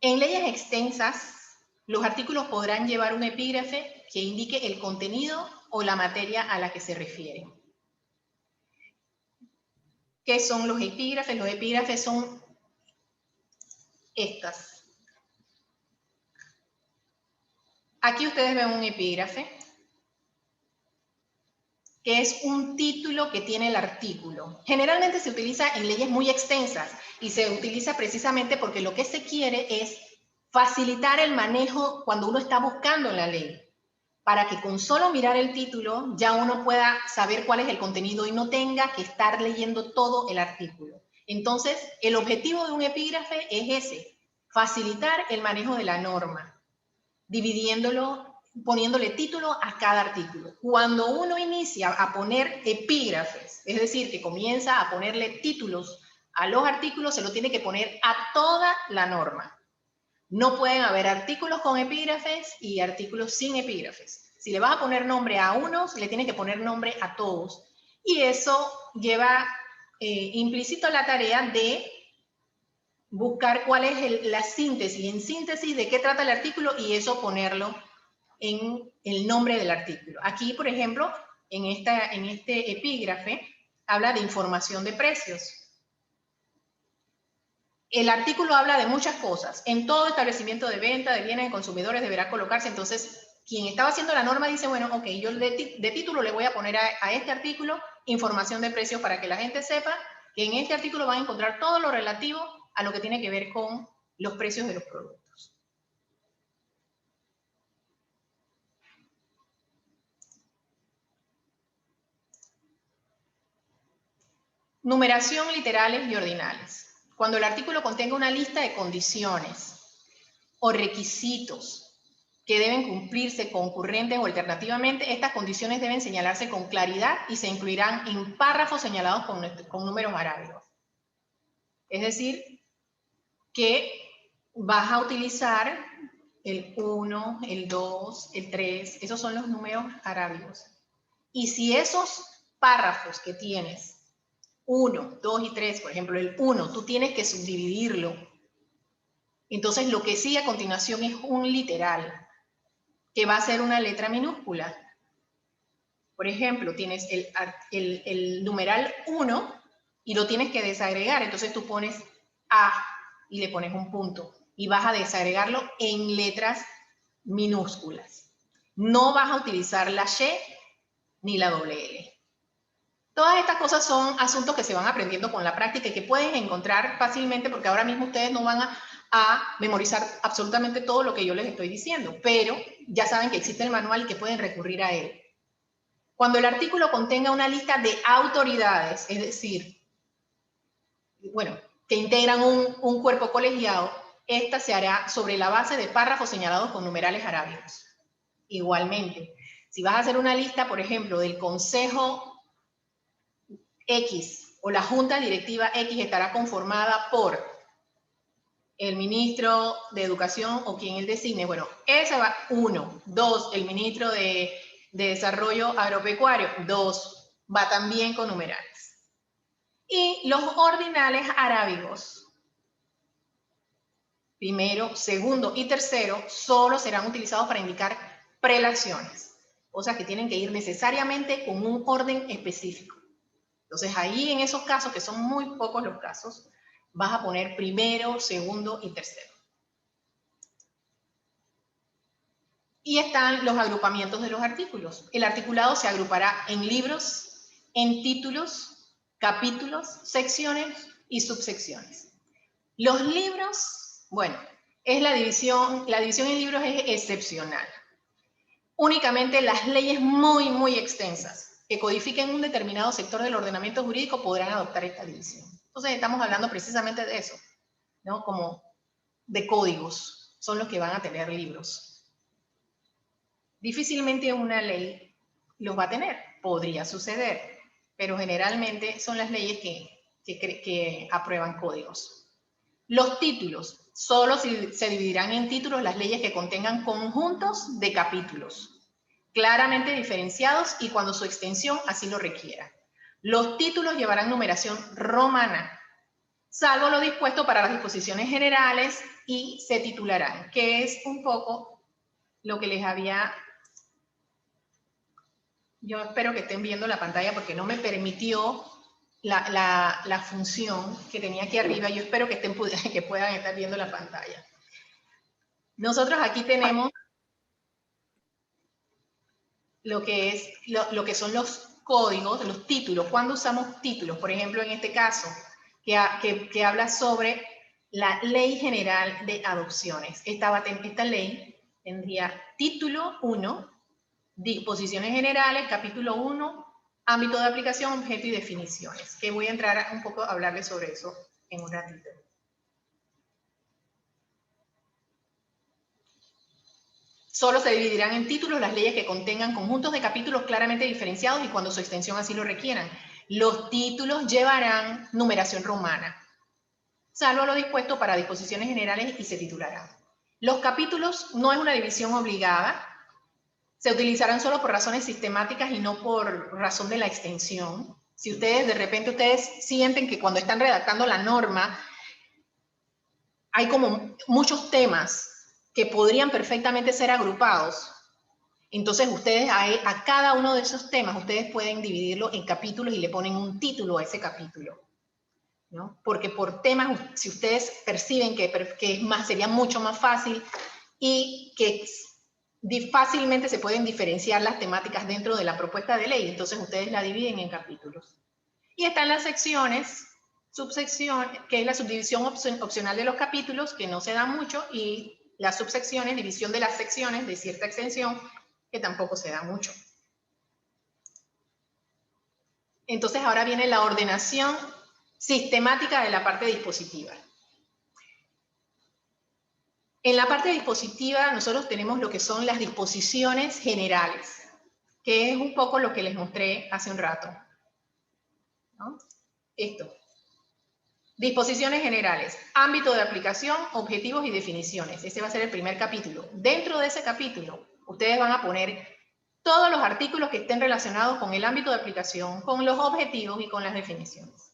Speaker 2: En leyes extensas, los artículos podrán llevar un epígrafe que indique el contenido o la materia a la que se refieren. ¿Qué son los epígrafes? Los epígrafes son estas. Aquí ustedes ven un epígrafe, que es un título que tiene el artículo. Generalmente se utiliza en leyes muy extensas y se utiliza precisamente porque lo que se quiere es facilitar el manejo cuando uno está buscando la ley, para que con solo mirar el título ya uno pueda saber cuál es el contenido y no tenga que estar leyendo todo el artículo. Entonces, el objetivo de un epígrafe es ese, facilitar el manejo de la norma, dividiéndolo, poniéndole título a cada artículo. Cuando uno inicia a poner epígrafes, es decir, que comienza a ponerle títulos a los artículos, se lo tiene que poner a toda la norma. No pueden haber artículos con epígrafes y artículos sin epígrafes. Si le vas a poner nombre a unos, le tienes que poner nombre a todos. Y eso lleva implícito la tarea de buscar cuál es la síntesis, en síntesis de qué trata el artículo y eso ponerlo en el nombre del artículo. Aquí, por ejemplo, en este epígrafe, habla de información de precios. El artículo habla de muchas cosas. En todo establecimiento de venta de bienes de consumidores deberá colocarse. Entonces, quien estaba haciendo la norma dice, bueno, ok, yo de título le voy a poner a este artículo información de precios para que la gente sepa que en este artículo van a encontrar todo lo relativo a lo que tiene que ver con los precios de los productos. Numeración literales y ordinales. Cuando el artículo contenga una lista de condiciones o requisitos que deben cumplirse concurrentes o alternativamente, estas condiciones deben señalarse con claridad y se incluirán en párrafos señalados con números arábigos. Es decir, que vas a utilizar el 1, el 2, el 3, esos son los números arábigos. Y si esos párrafos que tienes, 1, 2 y 3, por ejemplo, el 1, tú tienes que subdividirlo. Entonces, lo que sigue a continuación es un literal, que va a ser una letra minúscula. Por ejemplo, tienes el numeral 1 y lo tienes que desagregar. Entonces, tú pones A y le pones un punto. Y vas a desagregarlo en letras minúsculas. No vas a utilizar la Y ni la doble L. Todas estas cosas son asuntos que se van aprendiendo con la práctica y que pueden encontrar fácilmente porque ahora mismo ustedes no van a memorizar absolutamente todo lo que yo les estoy diciendo, pero ya saben que existe el manual y que pueden recurrir a él. Cuando el artículo contenga una lista de autoridades, es decir, bueno, que integran un cuerpo colegiado, esta se hará sobre la base de párrafos señalados con numerales arábigos. Igualmente, si vas a hacer una lista, por ejemplo, del Consejo X o la Junta Directiva X estará conformada por el ministro de Educación o quien él designe. Bueno, ese va 1. 2, el ministro de Desarrollo Agropecuario. 2, va también con numerales. Y los ordinales arábigos, primero, segundo y tercero, solo serán utilizados para indicar prelaciones. O sea que tienen que ir necesariamente con un orden específico. Entonces ahí en esos casos, que son muy pocos los casos, vas a poner primero, segundo y tercero. Y están los agrupamientos de los artículos. El articulado se agrupará en libros, en títulos, capítulos, secciones y subsecciones. Los libros, bueno, la división en libros es excepcional. Únicamente las leyes muy extensas que codifiquen un determinado sector del ordenamiento jurídico podrán adoptar esta división. Entonces estamos hablando precisamente de eso, ¿no? Como de códigos, son los que van a tener libros. Difícilmente una ley los va a tener, podría suceder, pero generalmente son las leyes que aprueban códigos. Los títulos, solo se dividirán en títulos las leyes que contengan conjuntos de capítulos, claramente diferenciados y cuando su extensión así lo requiera. Los títulos llevarán numeración romana, salvo lo dispuesto para las disposiciones generales y se titularán, que es un poco lo que les había... Yo espero que estén viendo la pantalla porque no me permitió la función que tenía aquí arriba. Yo espero que puedan estar viendo la pantalla. Nosotros aquí tenemos lo que son los códigos, los títulos. ¿Cuándo usamos títulos? Por ejemplo, en este caso, que habla sobre la Ley General de Adopciones. Esta ley tendría título 1, disposiciones generales, capítulo 1, ámbito de aplicación, objeto y definiciones, que voy a entrar un poco a hablarles sobre eso en un ratito. Solo se dividirán en títulos las leyes que contengan conjuntos de capítulos claramente diferenciados y cuando su extensión así lo requieran. Los títulos llevarán numeración romana, salvo lo dispuesto para disposiciones generales, y se titularán. Los capítulos no es una división obligada, se utilizarán solo por razones sistemáticas y no por razón de la extensión. Si ustedes, de repente, ustedes sienten que cuando están redactando la norma hay como muchos temas que podrían perfectamente ser agrupados, entonces ustedes a cada uno de esos temas, ustedes pueden dividirlo en capítulos y le ponen un título a ese capítulo, ¿no? Porque por temas, si ustedes perciben que sería mucho más fácil y que fácilmente se pueden diferenciar las temáticas dentro de la propuesta de ley, entonces ustedes la dividen en capítulos. Y están las secciones, subsección, que es la subdivisión opcional de los capítulos, que no se da mucho, y las subsecciones, división de las secciones de cierta extensión, que tampoco se da mucho. Entonces ahora viene la ordenación sistemática de la parte dispositiva. En la parte dispositiva nosotros tenemos lo que son las disposiciones generales, que es un poco lo que les mostré hace un rato, ¿no? Esto. Disposiciones generales, ámbito de aplicación, objetivos y definiciones. Ese va a ser el primer capítulo. Dentro de ese capítulo, ustedes van a poner todos los artículos que estén relacionados con el ámbito de aplicación, con los objetivos y con las definiciones.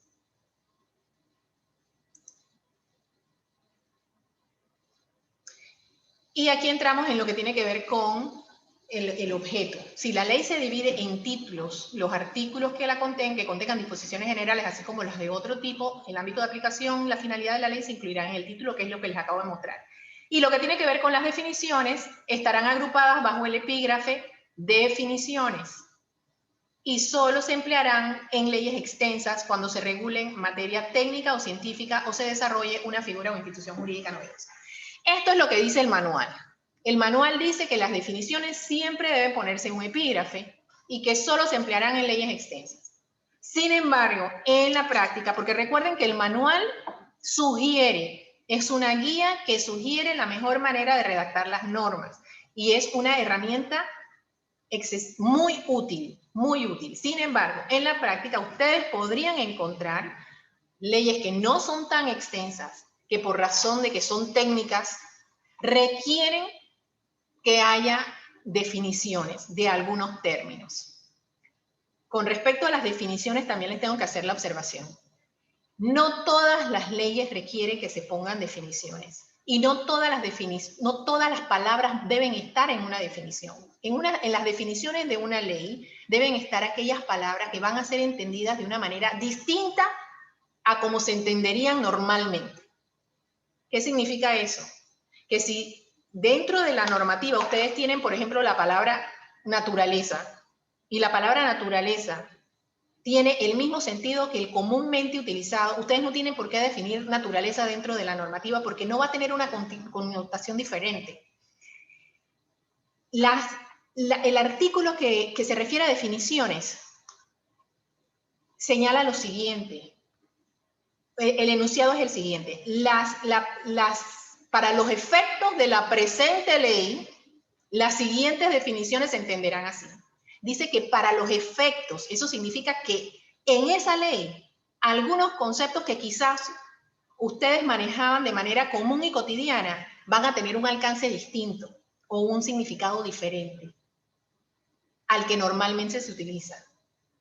Speaker 2: Y aquí entramos en lo que tiene que ver con el objeto. Si la ley se divide en títulos, los artículos que la contengan, que contengan disposiciones generales, así como las de otro tipo, el ámbito de aplicación, la finalidad de la ley se incluirá en el título, que es lo que les acabo de mostrar. Y lo que tiene que ver con las definiciones, estarán agrupadas bajo el epígrafe definiciones. Y solo se emplearán en leyes extensas cuando se regulen materia técnica o científica o se desarrolle una figura o institución jurídica novedosa. Esto es lo que dice el manual. El manual dice que las definiciones siempre deben ponerse en un epígrafe y que solo se emplearán en leyes extensas. Sin embargo, en la práctica, porque recuerden que el manual sugiere, es una guía que sugiere la mejor manera de redactar las normas y es una herramienta muy útil, muy útil. Sin embargo, en la práctica ustedes podrían encontrar leyes que no son tan extensas, que por razón de que son técnicas, requieren que haya definiciones de algunos términos. Con respecto a las definiciones, también les tengo que hacer la observación. No todas las leyes requieren que se pongan definiciones. Y no todas las palabras deben estar en una definición. En las definiciones de una ley deben estar aquellas palabras que van a ser entendidas de una manera distinta a como se entenderían normalmente. ¿Qué significa eso? Que si dentro de la normativa ustedes tienen, por ejemplo, la palabra naturaleza, y la palabra naturaleza tiene el mismo sentido que el comúnmente utilizado, ustedes no tienen por qué definir naturaleza dentro de la normativa porque no va a tener una connotación diferente. El artículo que se refiere a definiciones señala lo siguiente. El enunciado es el siguiente. Para los efectos de la presente ley, las siguientes definiciones se entenderán así. Dice que para los efectos, eso significa que en esa ley, algunos conceptos que quizás ustedes manejaban de manera común y cotidiana van a tener un alcance distinto o un significado diferente al que normalmente se utiliza.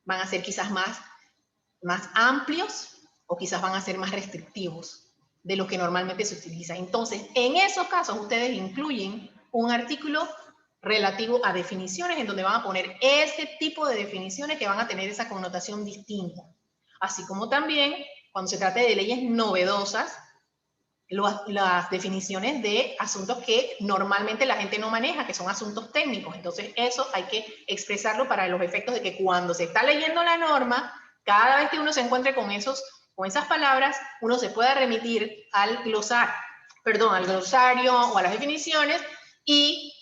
Speaker 2: Van a ser quizás más amplios o quizás van a ser más restrictivos de lo que normalmente se utiliza. Entonces, en esos casos, ustedes incluyen un artículo relativo a definiciones en donde van a poner ese tipo de definiciones que van a tener esa connotación distinta. Así como también, cuando se trate de leyes novedosas, las definiciones de asuntos que normalmente la gente no maneja, que son asuntos técnicos. Entonces, eso hay que expresarlo para los efectos de que cuando se está leyendo la norma, cada vez que uno se encuentre con esos con esas palabras, uno se pueda remitir al glosario o a las definiciones y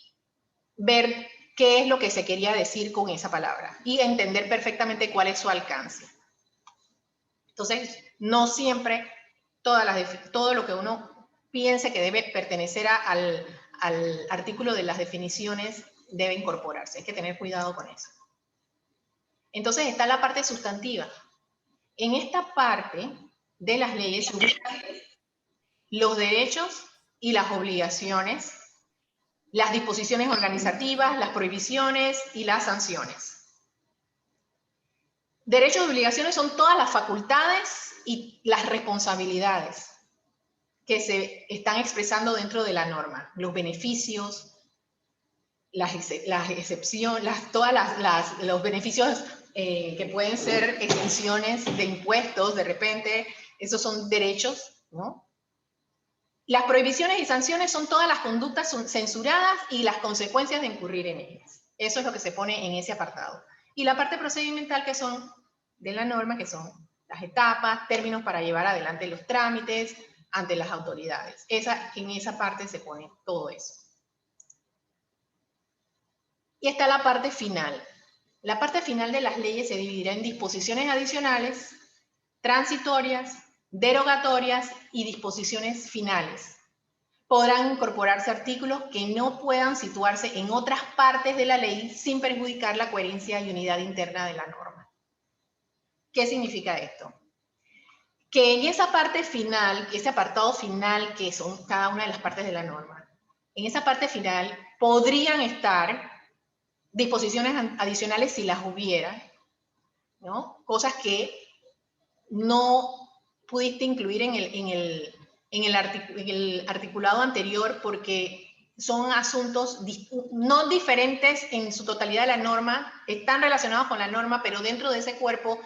Speaker 2: ver qué es lo que se quería decir con esa palabra y entender perfectamente cuál es su alcance. Entonces, no siempre todo lo que uno piense que debe pertenecer al artículo de las definiciones debe incorporarse. Hay que tener cuidado con eso. Entonces está la parte sustantiva. En esta parte de las leyes se ubican los derechos y las obligaciones, las disposiciones organizativas, las prohibiciones y las sanciones. Derechos y obligaciones son todas las facultades y las responsabilidades que se están expresando dentro de la norma. Los beneficios, las excepciones, los beneficios que pueden ser exenciones de impuestos, de repente, esos son derechos, ¿no? Las prohibiciones y sanciones son todas las conductas censuradas y las consecuencias de incurrir en ellas. Eso es lo que se pone en ese apartado. Y la parte procedimental, que son de la norma, que son las etapas, términos para llevar adelante los trámites ante las autoridades. En esa parte se pone todo eso. Y está la parte final. La parte final de las leyes se dividirá en disposiciones adicionales, transitorias, derogatorias y disposiciones finales. Podrán incorporarse artículos que no puedan situarse en otras partes de la ley sin perjudicar la coherencia y unidad interna de la norma. ¿Qué significa esto? Que en esa parte final, ese apartado final, que son cada una de las partes de la norma, en esa parte final podrían estar disposiciones adicionales si las hubiera, ¿no? Cosas que no pudiste incluir en el articulado anterior porque son asuntos no diferentes en su totalidad de la norma, están relacionados con la norma, pero dentro de ese cuerpo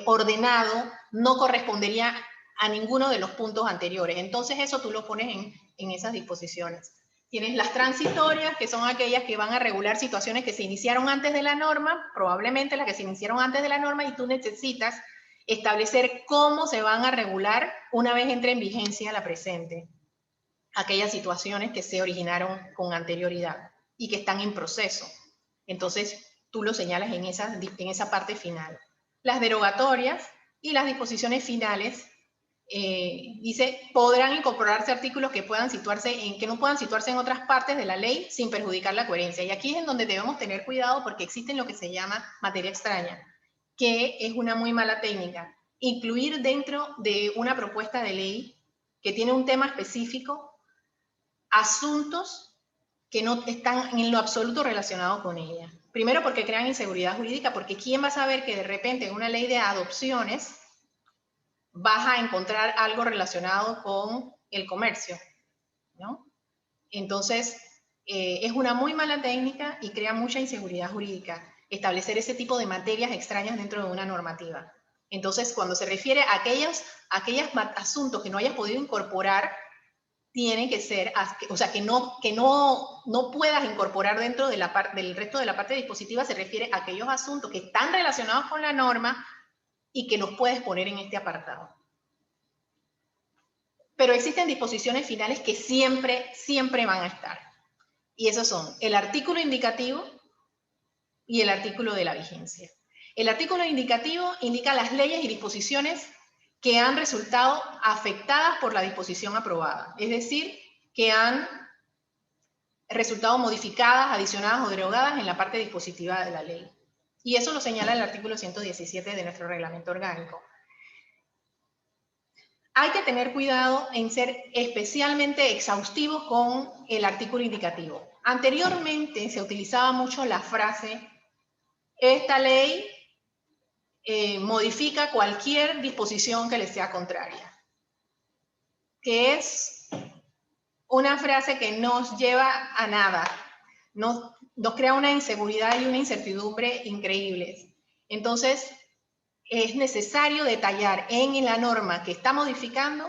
Speaker 2: ordenado no correspondería a ninguno de los puntos anteriores. Entonces eso tú lo pones en esas disposiciones. Tienes las transitorias, que son aquellas que van a regular situaciones que se iniciaron antes de la norma, probablemente las que se iniciaron antes de la norma, y tú necesitas establecer cómo se van a regular una vez entre en vigencia la presente. Aquellas situaciones que se originaron con anterioridad y que están en proceso. Entonces, tú lo señalas en esa parte final. Las derogatorias y las disposiciones finales, dice, podrán incorporarse artículos que no puedan situarse en otras partes de la ley sin perjudicar la coherencia. Y aquí es en donde debemos tener cuidado porque existe lo que se llama materia extraña, que es una muy mala técnica. Incluir dentro de una propuesta de ley que tiene un tema específico asuntos que no están en lo absoluto relacionados con ella. Primero porque crean inseguridad jurídica, porque ¿quién va a saber que de repente en una ley de adopciones vas a encontrar algo relacionado con el comercio, ¿no? Entonces, es una muy mala técnica y crea mucha inseguridad jurídica establecer ese tipo de materias extrañas dentro de una normativa. Entonces, cuando se refiere a aquellos asuntos que no hayas podido incorporar, tiene que ser, o sea, que no puedas incorporar dentro de del resto de la parte dispositiva, se refiere a aquellos asuntos que están relacionados con la norma y que los puedes poner en este apartado. Pero existen disposiciones finales que siempre van a estar. Y esos son el artículo indicativo y el artículo de la vigencia. El artículo indicativo indica las leyes y disposiciones que han resultado afectadas por la disposición aprobada, es decir, que han resultado modificadas, adicionadas o derogadas en la parte dispositiva de la ley. Y eso lo señala el artículo 117 de nuestro reglamento orgánico. Hay que tener cuidado en ser especialmente exhaustivos con el artículo indicativo. Anteriormente se utilizaba mucho la frase, esta ley modifica cualquier disposición que le sea contraria, que es una frase que nos lleva a nada, nos crea una inseguridad y una incertidumbre increíbles. Entonces, es necesario detallar en la norma que está modificando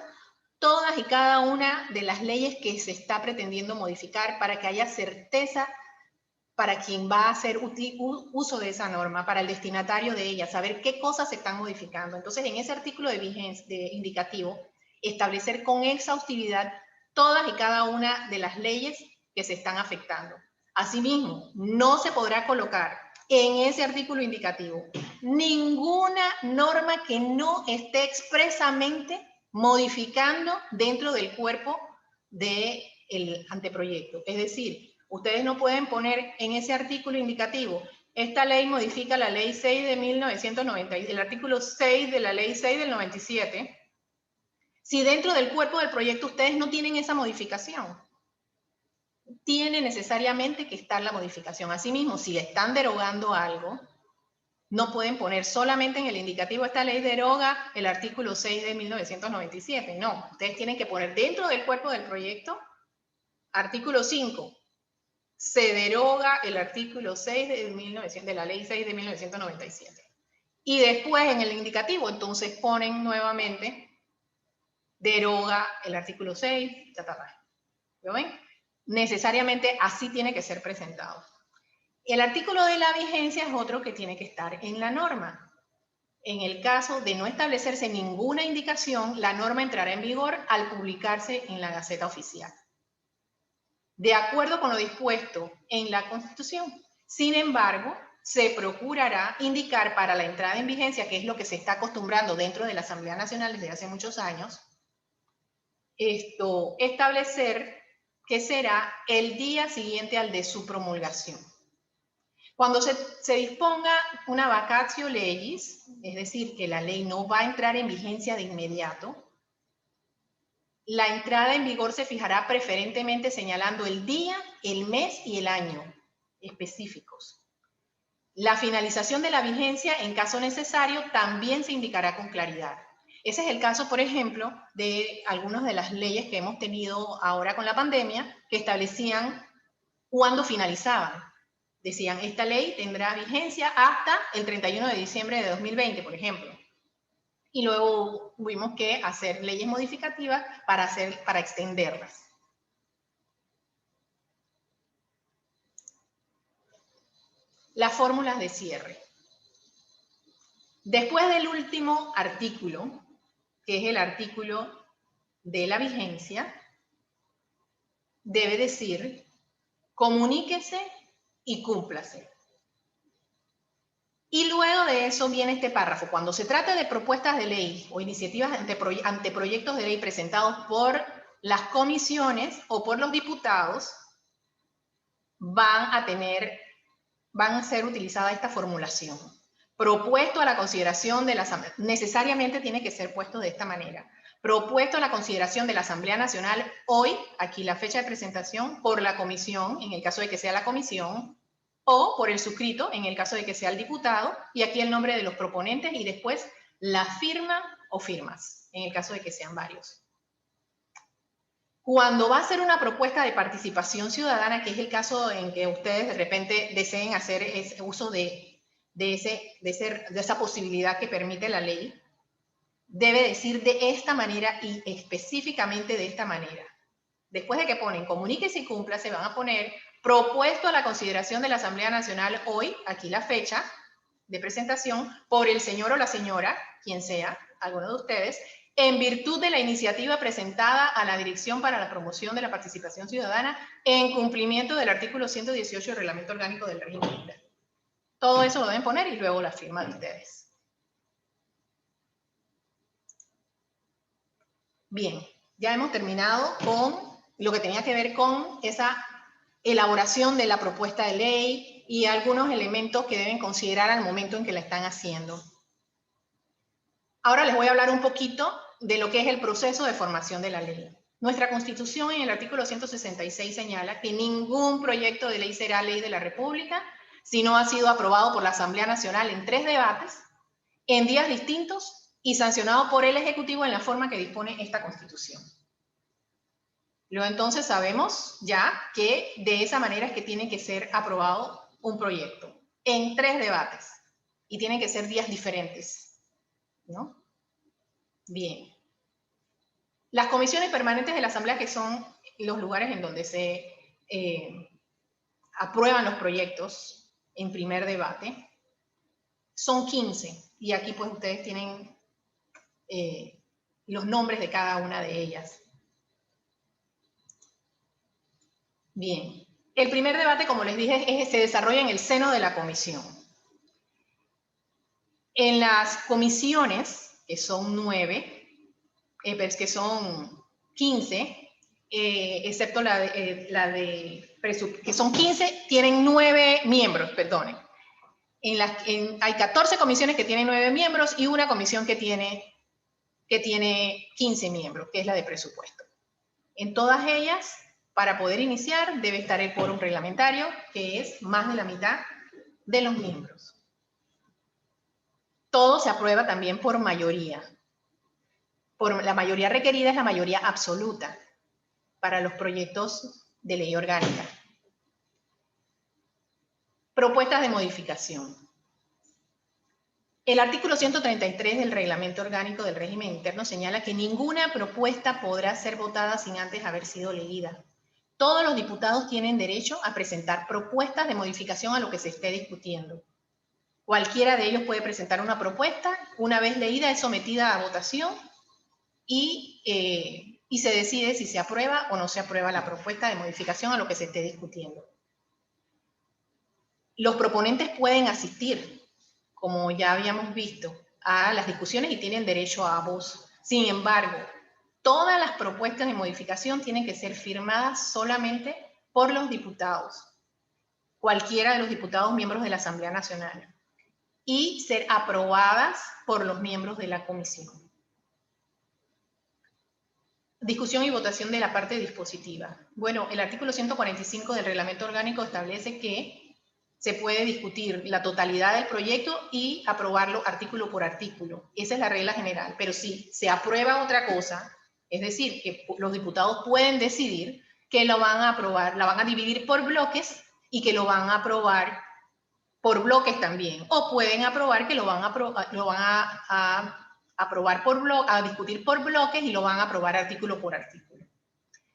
Speaker 2: todas y cada una de las leyes que se está pretendiendo modificar para que haya certeza para quien va a hacer uso de esa norma, para el destinatario de ella, saber qué cosas se están modificando. Entonces, en ese artículo de vigencia, de indicativo, establecer con exhaustividad todas y cada una de las leyes que se están afectando. Asimismo, no se podrá colocar en ese artículo indicativo ninguna norma que no esté expresamente modificando dentro del cuerpo del anteproyecto. Es decir, ustedes no pueden poner en ese artículo indicativo, esta ley modifica la ley 6 de 1990, el artículo 6 de la ley 6 del 97, si dentro del cuerpo del proyecto ustedes no tienen esa modificación. Tiene necesariamente que estar la modificación. Asimismo, si están derogando algo, no pueden poner solamente en el indicativo esta ley deroga el artículo 6 de 1997. No, ustedes tienen que poner dentro del cuerpo del proyecto, artículo 5, se deroga el artículo 6 de la ley 6 de 1997. Y después en el indicativo, entonces ponen nuevamente, deroga el artículo 6, ¿lo ven? Necesariamente así tiene que ser presentado. El artículo de la vigencia es otro que tiene que estar en la norma. En el caso de no establecerse ninguna indicación, la norma entrará en vigor al publicarse en la Gaceta Oficial, de acuerdo con lo dispuesto en la Constitución. Sin embargo, se procurará indicar para la entrada en vigencia, que es lo que se está acostumbrando dentro de la Asamblea Nacional desde hace muchos años, establecer que será el día siguiente al de su promulgación. Cuando se disponga una vacatio legis, es decir, que la ley no va a entrar en vigencia de inmediato, la entrada en vigor se fijará preferentemente señalando el día, el mes y el año específicos. La finalización de la vigencia, en caso necesario, también se indicará con claridad. Ese es el caso, por ejemplo, de algunas de las leyes que hemos tenido ahora con la pandemia, que establecían cuándo finalizaban. Decían, esta ley tendrá vigencia hasta el 31 de diciembre de 2020, por ejemplo. Y luego tuvimos que hacer leyes modificativas para extenderlas. Las fórmulas de cierre. Después del último artículo, que es el artículo de la vigencia, debe decir, comuníquese y cúmplase. Y luego de eso viene este párrafo. Cuando se trata de propuestas de ley o iniciativas ante proyectos de ley presentados por las comisiones o por los diputados, van a ser utilizada esta formulación. Propuesto a la consideración de la Asamblea, necesariamente tiene que ser puesto de esta manera. Propuesto a la consideración de la Asamblea Nacional hoy, aquí la fecha de presentación, por la comisión, en el caso de que sea la comisión, o por el suscrito, en el caso de que sea el diputado, y aquí el nombre de los proponentes y después la firma o firmas, en el caso de que sean varios. Cuando va a ser una propuesta de participación ciudadana, que es el caso en que ustedes de repente deseen hacer uso de esa posibilidad que permite la ley, debe decir de esta manera y específicamente de esta manera. Después de que ponen comuníquese y cumpla, se van a poner propuesto a la consideración de la Asamblea Nacional hoy, aquí la fecha de presentación, por el señor o la señora, quien sea, alguno de ustedes, en virtud de la iniciativa presentada a la Dirección para la Promoción de la Participación Ciudadana en cumplimiento del artículo 118 del Reglamento Orgánico del Régimen Interno. Todo eso lo deben poner y luego la firma de ustedes. Bien, ya hemos terminado con lo que tenía que ver con esa elaboración de la propuesta de ley y algunos elementos que deben considerar al momento en que la están haciendo. Ahora les voy a hablar un poquito de lo que es el proceso de formación de la ley. Nuestra Constitución en el artículo 166 señala que ningún proyecto de ley será ley de la República si no ha sido aprobado por la Asamblea Nacional en 3 debates, en días distintos y sancionado por el Ejecutivo en la forma que dispone esta Constitución. Luego entonces sabemos ya que de esa manera es que tiene que ser aprobado un proyecto, en 3 debates, y tienen que ser días diferentes, ¿no? Bien. Las comisiones permanentes de la Asamblea, que son los lugares en donde se aprueban los proyectos en primer debate. Son 15, y aquí pues ustedes tienen los nombres de cada una de ellas. Bien, el primer debate, como les dije, se desarrolla en el seno de la comisión. En las comisiones, que son 9, que son 15, excepto que son 15, tienen 9 miembros, perdonen. Hay 14 comisiones que tienen 9 miembros y una comisión que tiene 15 miembros, que es la de presupuesto. En todas ellas, para poder iniciar, debe estar el quórum reglamentario, que es más de la mitad de los miembros. Todo se aprueba también por mayoría. La mayoría requerida es la mayoría absoluta para los proyectos de ley orgánica. Propuestas de modificación. El artículo 133 del Reglamento Orgánico del Régimen Interno señala que ninguna propuesta podrá ser votada sin antes haber sido leída. Todos los diputados tienen derecho a presentar propuestas de modificación a lo que se esté discutiendo. Cualquiera de ellos puede presentar una propuesta, una vez leída es sometida a votación y se decide si se aprueba o no se aprueba la propuesta de modificación a lo que se esté discutiendo. Los proponentes pueden asistir, como ya habíamos visto, a las discusiones y tienen derecho a voz. Sin embargo, todas las propuestas de modificación tienen que ser firmadas solamente por los diputados, cualquiera de los diputados miembros de la Asamblea Nacional, y ser aprobadas por los miembros de la comisión. Discusión y votación de la parte dispositiva. Bueno, el artículo 145 del Reglamento Orgánico establece que se puede discutir la totalidad del proyecto y aprobarlo artículo por artículo. Esa es la regla general. Pero si se aprueba otra cosa, es decir, que los diputados pueden decidir que lo van a aprobar, la van a dividir por bloques y que lo van a aprobar por bloques también. O pueden aprobar que lo van a aprobar por a discutir por bloques y lo van a aprobar artículo por artículo.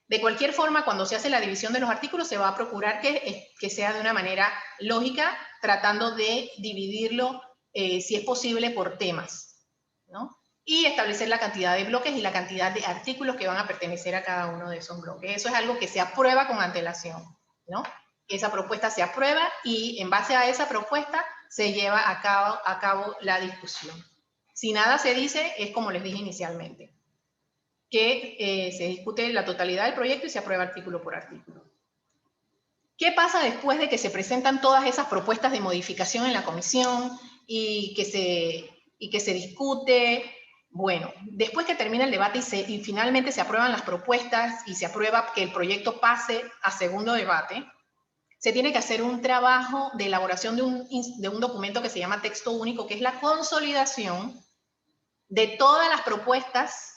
Speaker 2: De cualquier forma, cuando se hace la división de los artículos, se va a procurar que sea de una manera lógica, tratando de dividirlo, si es posible, por temas, ¿no? Y establecer la cantidad de bloques y la cantidad de artículos que van a pertenecer a cada uno de esos bloques. Eso es algo que se aprueba con antelación, ¿no? Esa propuesta se aprueba y en base a esa propuesta se lleva a cabo la discusión. Si nada se dice, es como les dije inicialmente, que se discute la totalidad del proyecto y se aprueba artículo por artículo. ¿Qué pasa después de que se presentan todas esas propuestas de modificación en la comisión y que se discute? Bueno, después que termina el debate y finalmente se aprueban las propuestas y se aprueba que el proyecto pase a segundo debate, se tiene que hacer un trabajo de elaboración de un documento que se llama texto único, que es la consolidación de todas las propuestas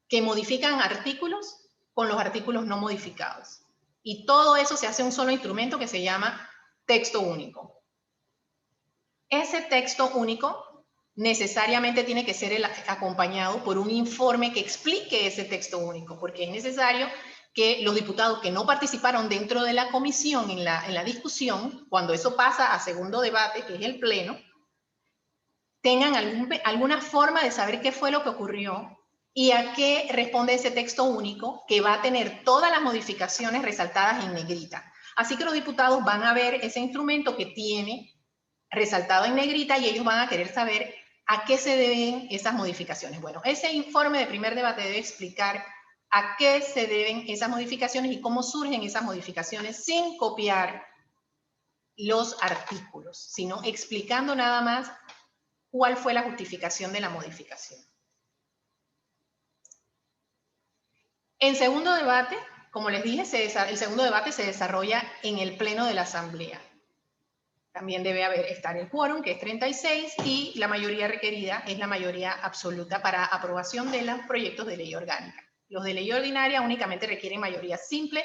Speaker 2: que modifican artículos con los artículos no modificados. Y todo eso se hace en un solo instrumento que se llama texto único. Ese texto único necesariamente tiene que ser acompañado por un informe que explique ese texto único, porque es necesario que los diputados que no participaron dentro de la comisión en la discusión, cuando eso pasa a segundo debate, que es el pleno, tengan alguna forma de saber qué fue lo que ocurrió y a qué responde ese texto único, que va a tener todas las modificaciones resaltadas en negrita. Así que los diputados van a ver ese instrumento que tiene resaltado en negrita y ellos van a querer saber a qué se deben esas modificaciones. Bueno, ese informe de primer debate debe explicar a qué se deben esas modificaciones y cómo surgen esas modificaciones sin copiar los artículos, sino explicando nada más cuál fue la justificación de la modificación. En segundo debate, como les dije, el segundo debate se desarrolla en el pleno de la Asamblea. También debe estar el quórum, que es 36, y la mayoría requerida es la mayoría absoluta para aprobación de los proyectos de ley orgánica. Los de ley ordinaria únicamente requieren mayoría simple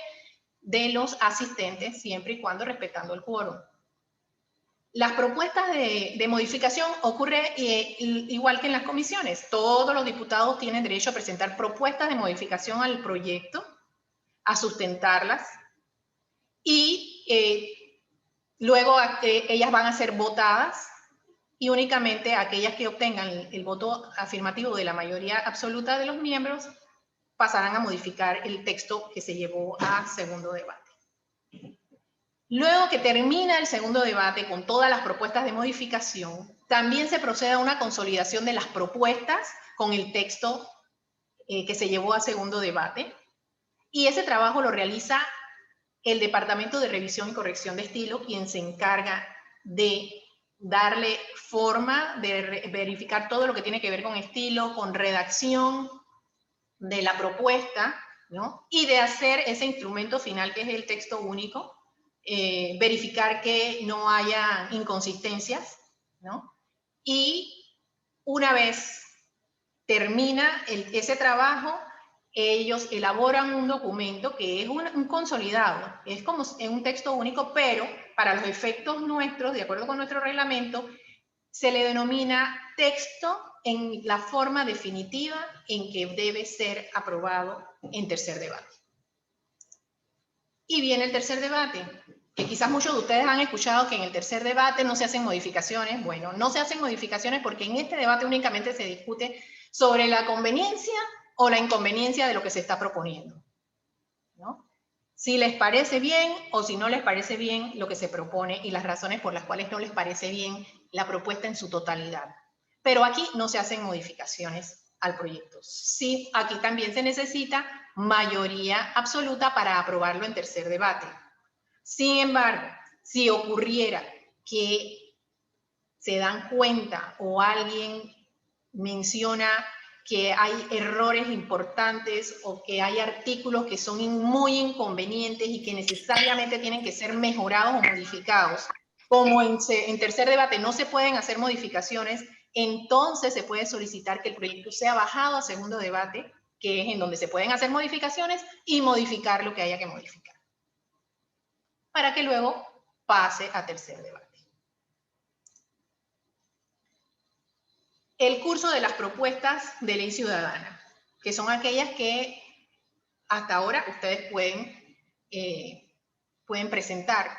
Speaker 2: de los asistentes, siempre y cuando respetando el quórum. Las propuestas de modificación ocurren igual que en las comisiones. Todos los diputados tienen derecho a presentar propuestas de modificación al proyecto, a sustentarlas, y luego ellas van a ser votadas y únicamente aquellas que obtengan el voto afirmativo de la mayoría absoluta de los miembros pasarán a modificar el texto que se llevó a segundo debate. Luego que termina el segundo debate con todas las propuestas de modificación, también se procede a una consolidación de las propuestas con el texto que se llevó a segundo debate, y ese trabajo lo realiza el Departamento de Revisión y Corrección de Estilo, quien se encarga de darle forma, de verificar todo lo que tiene que ver con estilo, con redacción de la propuesta, ¿no? Y de hacer ese instrumento final que es el texto único, verificar que no haya inconsistencias, ¿no? Y una vez termina ese trabajo, ellos elaboran un documento que es un consolidado, es como un texto único, pero para los efectos nuestros, de acuerdo con nuestro reglamento, se le denomina texto en la forma definitiva en que debe ser aprobado en tercer debate. Y viene el tercer debate, que quizás muchos de ustedes han escuchado que en el tercer debate no se hacen modificaciones. Bueno, no se hacen modificaciones porque en este debate únicamente se discute sobre la conveniencia o la inconveniencia de lo que se está proponiendo, ¿no? Si les parece bien o si no les parece bien lo que se propone y las razones por las cuales no les parece bien la propuesta en su totalidad. Pero aquí no se hacen modificaciones al proyecto. Sí, aquí también se necesita mayoría absoluta para aprobarlo en tercer debate. Sin embargo, si ocurriera que se dan cuenta o alguien menciona que hay errores importantes o que hay artículos que son muy inconvenientes y que necesariamente tienen que ser mejorados o modificados, como en tercer debate no se pueden hacer modificaciones, entonces se puede solicitar que el proyecto sea bajado a segundo debate, que es en donde se pueden hacer modificaciones y modificar lo que haya que modificar, para que luego pase a tercer debate. El curso de las propuestas de ley ciudadana, que son aquellas que hasta ahora ustedes pueden presentar.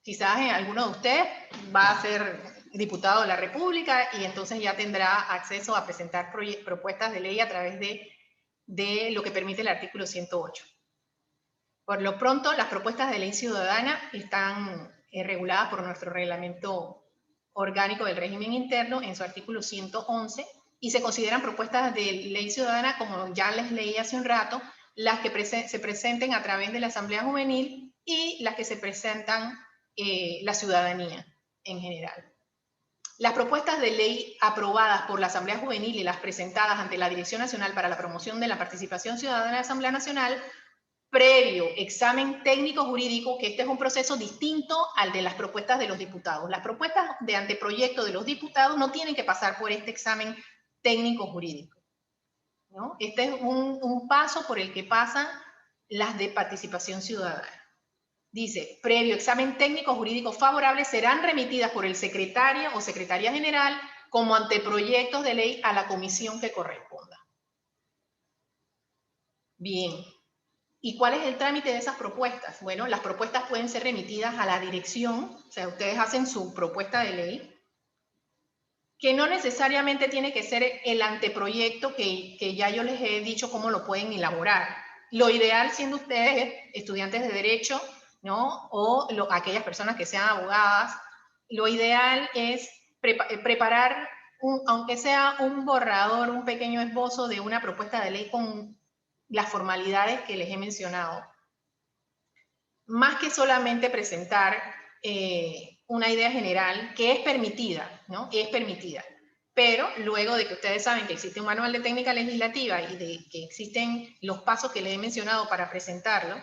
Speaker 2: Quizás alguno de ustedes va a ser diputado de la República y entonces ya tendrá acceso a presentar propuestas de ley a través de lo que permite el artículo 108. Por lo pronto, las propuestas de ley ciudadana están reguladas por nuestro reglamento orgánico del régimen interno en su artículo 111 y se consideran propuestas de ley ciudadana, como ya les leí hace un rato, las que se presenten a través de la Asamblea Juvenil y las que se presentan la ciudadanía en general. Las propuestas de ley aprobadas por la Asamblea Juvenil y las presentadas ante la Dirección Nacional para la Promoción de la Participación Ciudadana de la Asamblea Nacional, previo examen técnico jurídico, que este es un proceso distinto al de las propuestas de los diputados. Las propuestas de anteproyecto de los diputados no tienen que pasar por este examen técnico jurídico, ¿no? Este es un paso por el que pasan las de participación ciudadana. Dice, previo examen técnico jurídico favorable, serán remitidas por el secretario o secretaria general como anteproyectos de ley a la comisión que corresponda. Bien. ¿Y cuál es el trámite de esas propuestas? Bueno, las propuestas pueden ser remitidas a la dirección, o sea, ustedes hacen su propuesta de ley, que no necesariamente tiene que ser el anteproyecto que ya yo les he dicho cómo lo pueden elaborar. Lo ideal, siendo ustedes estudiantes de Derecho, ¿no? O aquellas personas que sean abogadas, lo ideal es preparar, aunque sea un borrador, un pequeño esbozo de una propuesta de ley con las formalidades que les he mencionado, más que solamente presentar una idea general que es permitida, ¿no? Es permitida. Pero luego de que ustedes saben que existe un manual de técnica legislativa y de que existen los pasos que les he mencionado para presentarlo,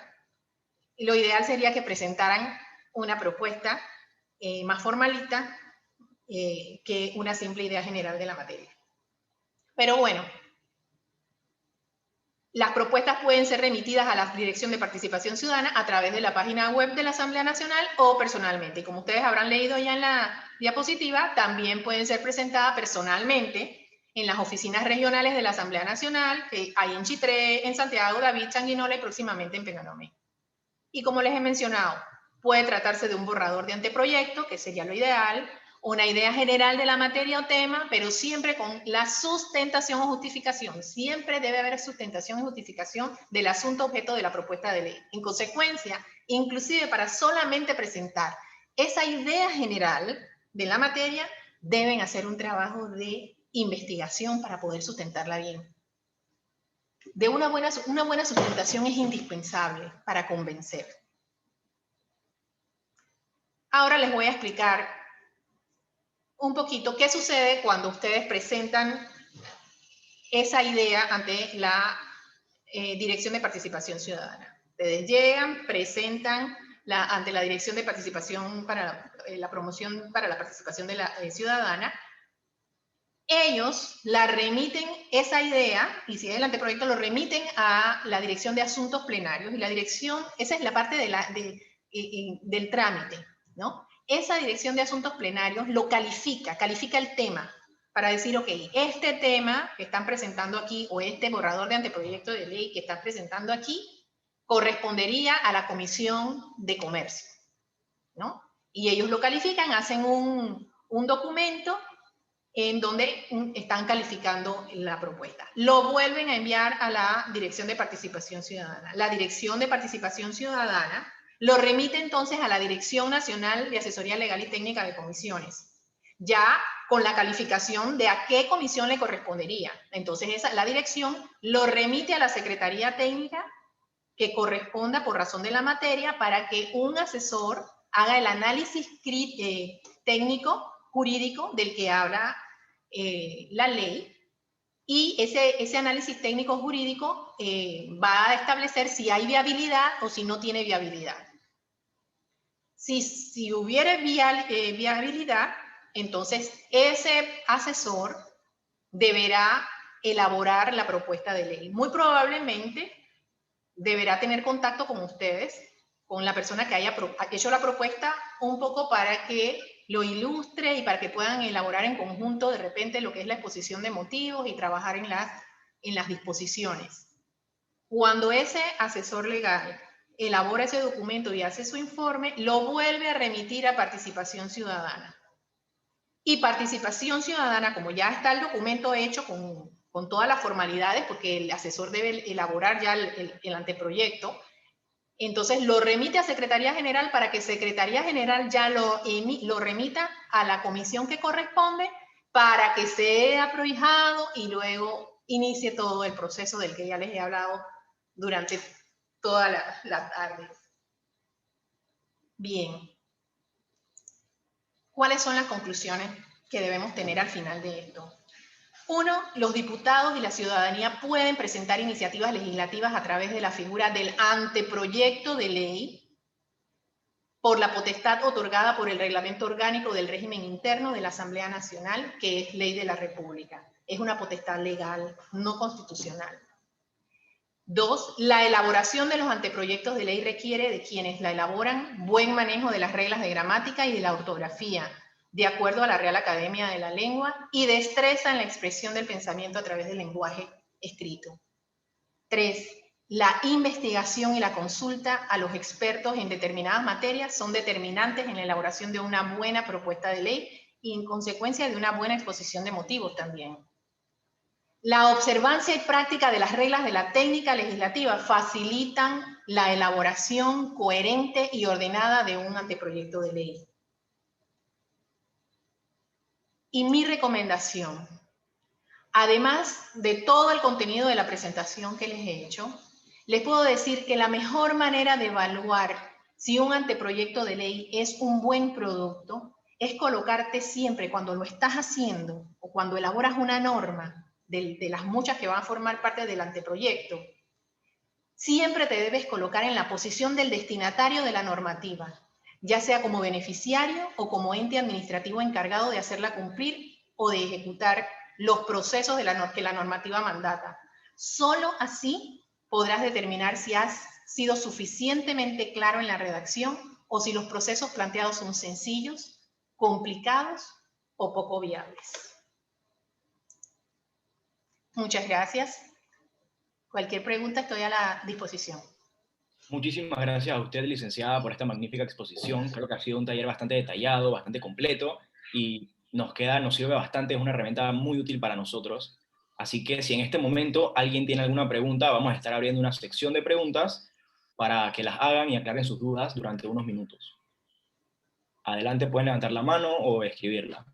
Speaker 2: lo ideal sería que presentaran una propuesta más formalita que una simple idea general de la materia. Pero bueno, las propuestas pueden ser remitidas a la Dirección de Participación Ciudadana a través de la página web de la Asamblea Nacional o personalmente. Y como ustedes habrán leído ya en la diapositiva, también pueden ser presentadas personalmente en las oficinas regionales de la Asamblea Nacional, que hay en Chitré, en Santiago, David, Changuinola y próximamente en Peñalolén. Y como les he mencionado, puede tratarse de un borrador de anteproyecto, que sería lo ideal, una idea general de la materia o tema, pero siempre con la sustentación o justificación. Siempre debe haber sustentación y justificación del asunto objeto de la propuesta de ley. En consecuencia, inclusive para solamente presentar esa idea general de la materia, deben hacer un trabajo de investigación para poder sustentarla bien. Una buena sustentación es indispensable para convencer. Ahora les voy a explicar un poquito qué sucede cuando ustedes presentan esa idea ante la Dirección de Participación Ciudadana. Ustedes llegan, presentan ante la Dirección de Participación para la Promoción para la Participación de la Ciudadana. Ellos la remiten, esa idea, y si es el anteproyecto, lo remiten a la Dirección de Asuntos Plenarios. Y la dirección, esa es la parte del trámite, ¿no? Esa Dirección de Asuntos Plenarios lo califica el tema, para decir, ok, este tema que están presentando aquí, o este borrador de anteproyecto de ley que están presentando aquí, correspondería a la Comisión de Comercio, ¿no? Y ellos lo califican, hacen un documento en donde están calificando la propuesta. Lo vuelven a enviar a la Dirección de Participación Ciudadana. La Dirección de Participación Ciudadana lo remite entonces a la Dirección Nacional de Asesoría Legal y Técnica de Comisiones, ya con la calificación de a qué comisión le correspondería. Entonces la dirección lo remite a la Secretaría Técnica que corresponda por razón de la materia para que un asesor haga el análisis técnico jurídico del que habla la ley, y ese análisis técnico jurídico va a establecer si hay viabilidad o si no tiene viabilidad. Si hubiera viabilidad, entonces ese asesor deberá elaborar la propuesta de ley. Muy probablemente deberá tener contacto con ustedes, con la persona que haya hecho la propuesta, un poco para que lo ilustre y para que puedan elaborar en conjunto de repente lo que es la exposición de motivos y trabajar en las disposiciones. Cuando ese asesor legal elabora ese documento y hace su informe, lo vuelve a remitir a Participación Ciudadana. Y Participación Ciudadana, como ya está el documento hecho con todas las formalidades, porque el asesor debe elaborar ya el anteproyecto, entonces lo remite a Secretaría General para que Secretaría General ya lo remita a la comisión que corresponde para que sea prohijado y luego inicie todo el proceso del que ya les he hablado durante toda la tarde. Bien. ¿Cuáles son las conclusiones que debemos tener al final de esto? 1. Los diputados y la ciudadanía pueden presentar iniciativas legislativas a través de la figura del anteproyecto de ley por la potestad otorgada por el Reglamento Orgánico del Régimen Interno de la Asamblea Nacional, que es ley de la República. Es una potestad legal, no constitucional. 2. La elaboración de los anteproyectos de ley requiere de quienes la elaboran buen manejo de las reglas de gramática y de la ortografía, de acuerdo a la Real Academia de la Lengua, y destreza en la expresión del pensamiento a través del lenguaje escrito. 3. La investigación y la consulta a los expertos en determinadas materias son determinantes en la elaboración de una buena propuesta de ley y en consecuencia de una buena exposición de motivos también. La observancia y práctica de las reglas de la técnica legislativa facilitan la elaboración coherente y ordenada de un anteproyecto de ley. Y mi recomendación, además de todo el contenido de la presentación que les he hecho, les puedo decir que la mejor manera de evaluar si un anteproyecto de ley es un buen producto es colocarte siempre, cuando lo estás haciendo o cuando elaboras una norma, de las muchas que van a formar parte del anteproyecto, siempre te debes colocar en la posición del destinatario de la normativa, ya sea como beneficiario o como ente administrativo encargado de hacerla cumplir o de ejecutar los procesos que la normativa mandata. Solo así podrás determinar si has sido suficientemente claro en la redacción o si los procesos planteados son sencillos, complicados o poco viables. Muchas gracias. Cualquier pregunta estoy a la disposición.
Speaker 1: Muchísimas gracias a usted, licenciada, por esta magnífica exposición. Creo que ha sido un taller bastante detallado, bastante completo y nos sirve bastante, es una herramienta muy útil para nosotros. Así que si en este momento alguien tiene alguna pregunta, vamos a estar abriendo una sección de preguntas para que las hagan y aclaren sus dudas durante unos minutos. Adelante, pueden levantar la mano o escribirla.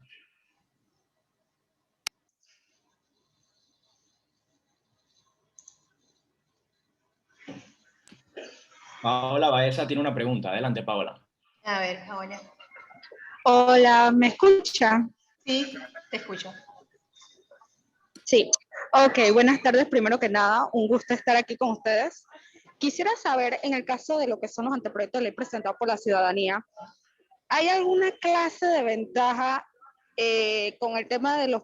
Speaker 1: Paola Baeza tiene una pregunta. Adelante, Paola.
Speaker 2: A ver, ahora.
Speaker 3: Hola, ¿me escucha?
Speaker 2: Sí, te escucho.
Speaker 3: Sí. Ok, buenas tardes. Primero que nada, un gusto estar aquí con ustedes. Quisiera saber, en el caso de lo que son los anteproyectos de ley presentados por la ciudadanía, ¿hay alguna clase de ventaja con el tema de los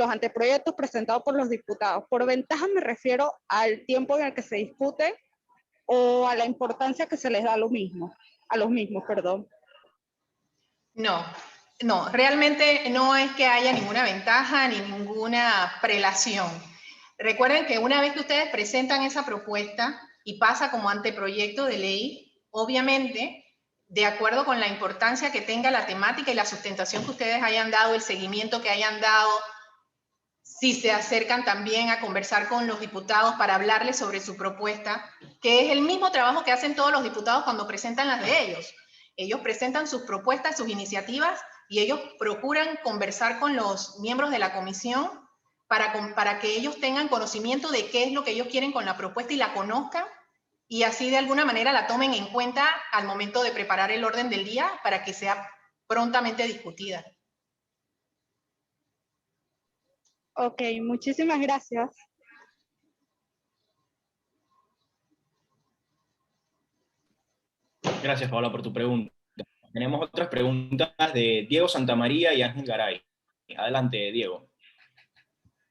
Speaker 3: anteproyectos presentados por los diputados? Por ventaja me refiero al tiempo en el que se discute o a la importancia que se les da a los mismos, perdón.
Speaker 2: No, no, realmente no es que haya ninguna ventaja ni ninguna prelación. Recuerden que una vez que ustedes presentan esa propuesta y pasa como anteproyecto de ley, obviamente, de acuerdo con la importancia que tenga la temática y la sustentación que ustedes hayan dado, el seguimiento que hayan dado, si se acercan también a conversar con los diputados para hablarles sobre su propuesta, que es el mismo trabajo que hacen todos los diputados cuando presentan las de ellos. Ellos presentan sus propuestas, sus iniciativas, y ellos procuran conversar con los miembros de la comisión para que ellos tengan conocimiento de qué es lo que ellos quieren con la propuesta y la conozcan, y así de alguna manera la tomen en cuenta al momento de preparar el orden del día para que sea prontamente discutida.
Speaker 3: Ok, muchísimas gracias.
Speaker 1: Gracias, Paola, por tu pregunta. Tenemos otras preguntas de Diego Santamaría y Ángel Garay. Adelante, Diego.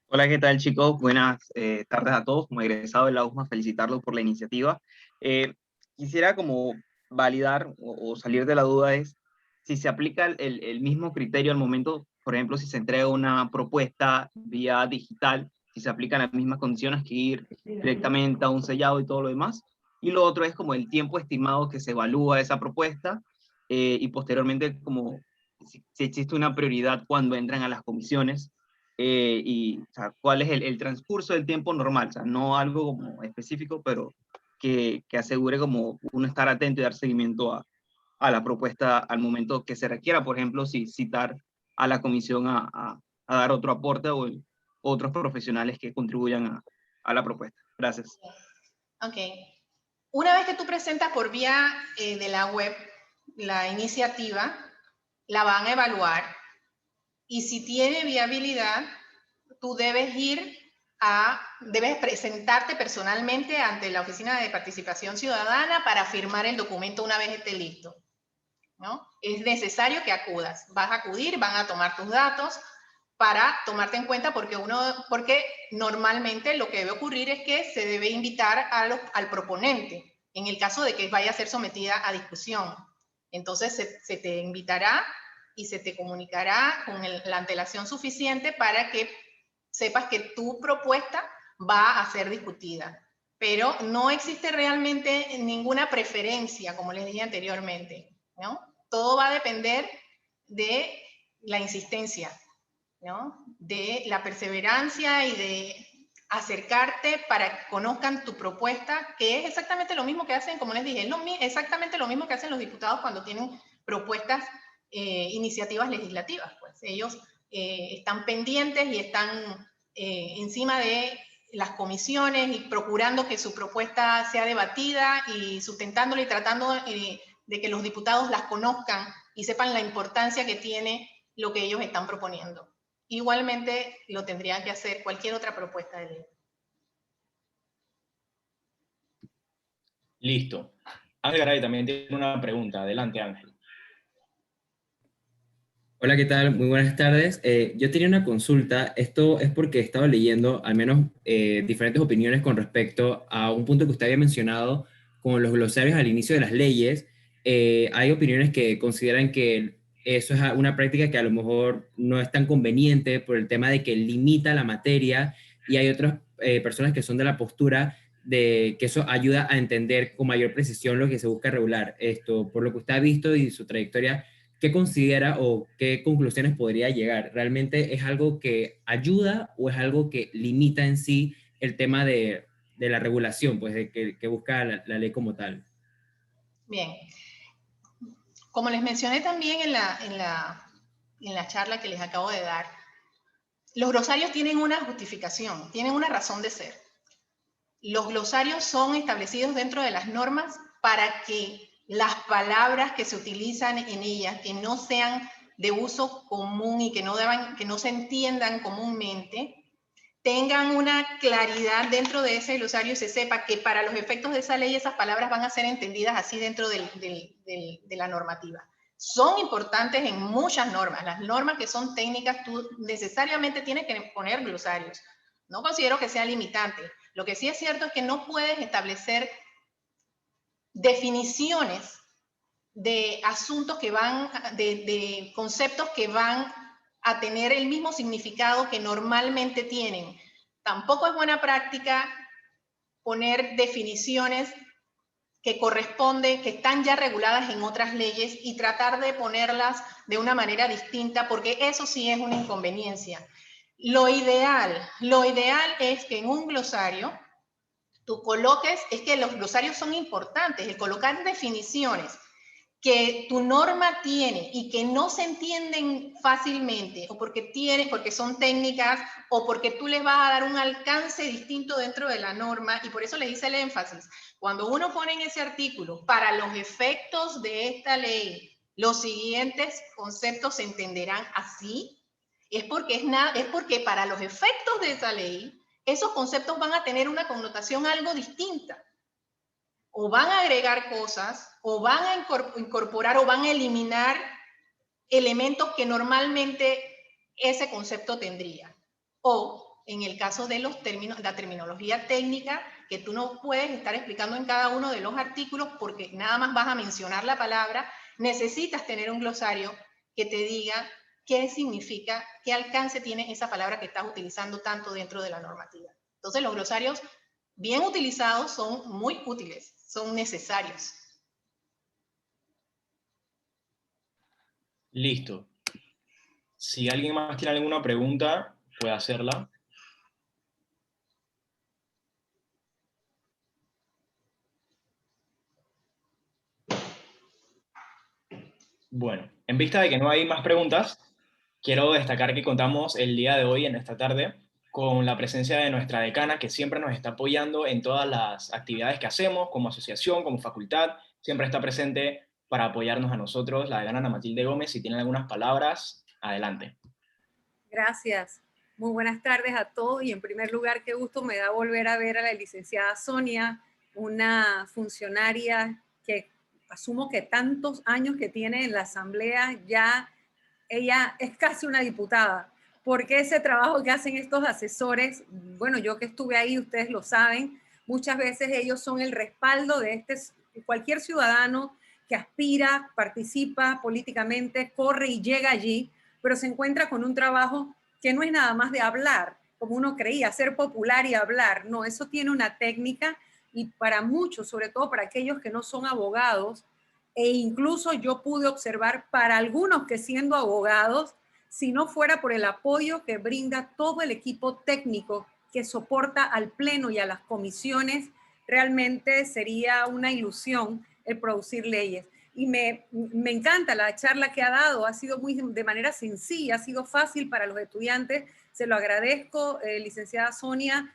Speaker 4: Hola, ¿qué tal, chicos? Buenas tardes a todos. Como egresado de la USMA, felicitarlos por la iniciativa. Quisiera como validar o salir de la duda es si se aplica el mismo criterio al momento, por ejemplo, si se entrega una propuesta vía digital, si se aplican las mismas condiciones que ir directamente a un sellado y todo lo demás. Y lo otro es como el tiempo estimado que se evalúa esa propuesta y posteriormente como si existe una prioridad cuando entran a las comisiones y o sea, cuál es el transcurso del tiempo normal, o sea, no algo como específico, pero que asegure como uno estar atento y dar seguimiento a la propuesta al momento que se requiera, por ejemplo, si citar a la comisión a dar otro aporte o otros profesionales que contribuyan a la propuesta. Gracias.
Speaker 2: Ok. Una vez que tú presentas por vía de la web la iniciativa, la van a evaluar y si tiene viabilidad, tú debes presentarte personalmente ante la Oficina de Participación Ciudadana para firmar el documento una vez esté listo, ¿no? Es necesario que acudas. Vas a acudir, van a tomar tus datos para tomarte en cuenta porque normalmente lo que debe ocurrir es que se debe invitar al proponente en el caso de que vaya a ser sometida a discusión. Entonces se te invitará y se te comunicará con la antelación suficiente para que sepas que tu propuesta va a ser discutida. Pero no existe realmente ninguna preferencia, como les dije anteriormente, ¿no? Todo va a depender de la insistencia, ¿no? De la perseverancia y de acercarte para que conozcan tu propuesta, que es exactamente lo mismo que hacen, como les dije, es exactamente lo mismo que hacen los diputados cuando tienen propuestas, iniciativas legislativas. Pues ellos están pendientes y están encima de las comisiones y procurando que su propuesta sea debatida y sustentándola y tratando de que los diputados las conozcan y sepan la importancia que tiene lo que ellos están proponiendo. Igualmente lo tendrían que hacer cualquier otra propuesta de ley.
Speaker 1: Listo. Ángel Garay también tiene una pregunta. Adelante, Ángel.
Speaker 5: Hola, ¿qué tal? Muy buenas tardes. Yo tenía una consulta. Esto es porque he estado leyendo al menos diferentes opiniones con respecto a un punto que usted había mencionado con los glosarios al inicio de las leyes. Hay opiniones que consideran que eso es una práctica que a lo mejor no es tan conveniente por el tema de que limita la materia y hay otras personas que son de la postura de que eso ayuda a entender con mayor precisión lo que se busca regular. Esto, por lo que usted ha visto y su trayectoria, ¿qué considera o qué conclusiones podría llegar? ¿Realmente es algo que ayuda o es algo que limita en sí el tema de la regulación, pues de que busca la ley como tal?
Speaker 2: Bien, como les mencioné también en la charla que les acabo de dar, los glosarios tienen una justificación, tienen una razón de ser. Los glosarios son establecidos dentro de las normas para que las palabras que se utilizan en ellas, que no sean de uso común y que no se entiendan comúnmente, tengan una claridad dentro de ese glosario y se sepa que para los efectos de esa ley esas palabras van a ser entendidas así dentro de la normativa. Son importantes en muchas normas. Las normas que son técnicas, tú necesariamente tienes que poner glosarios. No considero que sea limitante. Lo que sí es cierto es que no puedes establecer definiciones de asuntos que van, de conceptos que van a tener el mismo significado que normalmente tienen. Tampoco es buena práctica poner definiciones que corresponden, que están ya reguladas en otras leyes y tratar de ponerlas de una manera distinta, porque eso sí es una inconveniencia. Lo ideal es que en un glosario tú coloques, es que los glosarios son importantes, el colocar definiciones que tu norma tiene y que no se entienden fácilmente, o porque son técnicas, o porque tú les vas a dar un alcance distinto dentro de la norma, y por eso les hice el énfasis. Cuando uno pone en ese artículo, para los efectos de esta ley, los siguientes conceptos se entenderán así, es porque para los efectos de esa ley, esos conceptos van a tener una connotación algo distinta. O van a agregar cosas, o van a incorporar, o van a eliminar elementos que normalmente ese concepto tendría. O, en el caso de los términos, la terminología técnica, que tú no puedes estar explicando en cada uno de los artículos porque nada más vas a mencionar la palabra, necesitas tener un glosario que te diga qué significa, qué alcance tiene esa palabra que estás utilizando tanto dentro de la normativa. Entonces, los glosarios bien utilizados son muy útiles, son necesarios.
Speaker 1: Listo. Si alguien más tiene alguna pregunta, puede hacerla. Bueno, en vista de que no hay más preguntas, quiero destacar que contamos el día de hoy, en esta tarde, con la presencia de nuestra decana, que siempre nos está apoyando en todas las actividades que hacemos, como asociación, como facultad, siempre está presente para apoyarnos a nosotros, la decana Ana Matilde Gómez. Si tienen algunas palabras, adelante.
Speaker 6: Gracias. Muy buenas tardes a todos y en primer lugar, qué gusto me da volver a ver a la licenciada Sonia, una funcionaria que asumo que tantos años que tiene en la asamblea, ya ella es casi una diputada, porque ese trabajo que hacen estos asesores, bueno, yo que estuve ahí, ustedes lo saben, muchas veces ellos son el respaldo de cualquier ciudadano que aspira, participa políticamente, corre y llega allí, pero se encuentra con un trabajo que no es nada más de hablar, como uno creía, ser popular y hablar. No, eso tiene una técnica y para muchos, sobre todo para aquellos que no son abogados, e incluso yo pude observar para algunos que siendo abogados, si no fuera por el apoyo que brinda todo el equipo técnico que soporta al pleno y a las comisiones, realmente sería una ilusión el producir leyes. Y me encanta la charla que ha dado, ha sido de manera sencilla, ha sido fácil para los estudiantes, se lo agradezco, licenciada Sonia.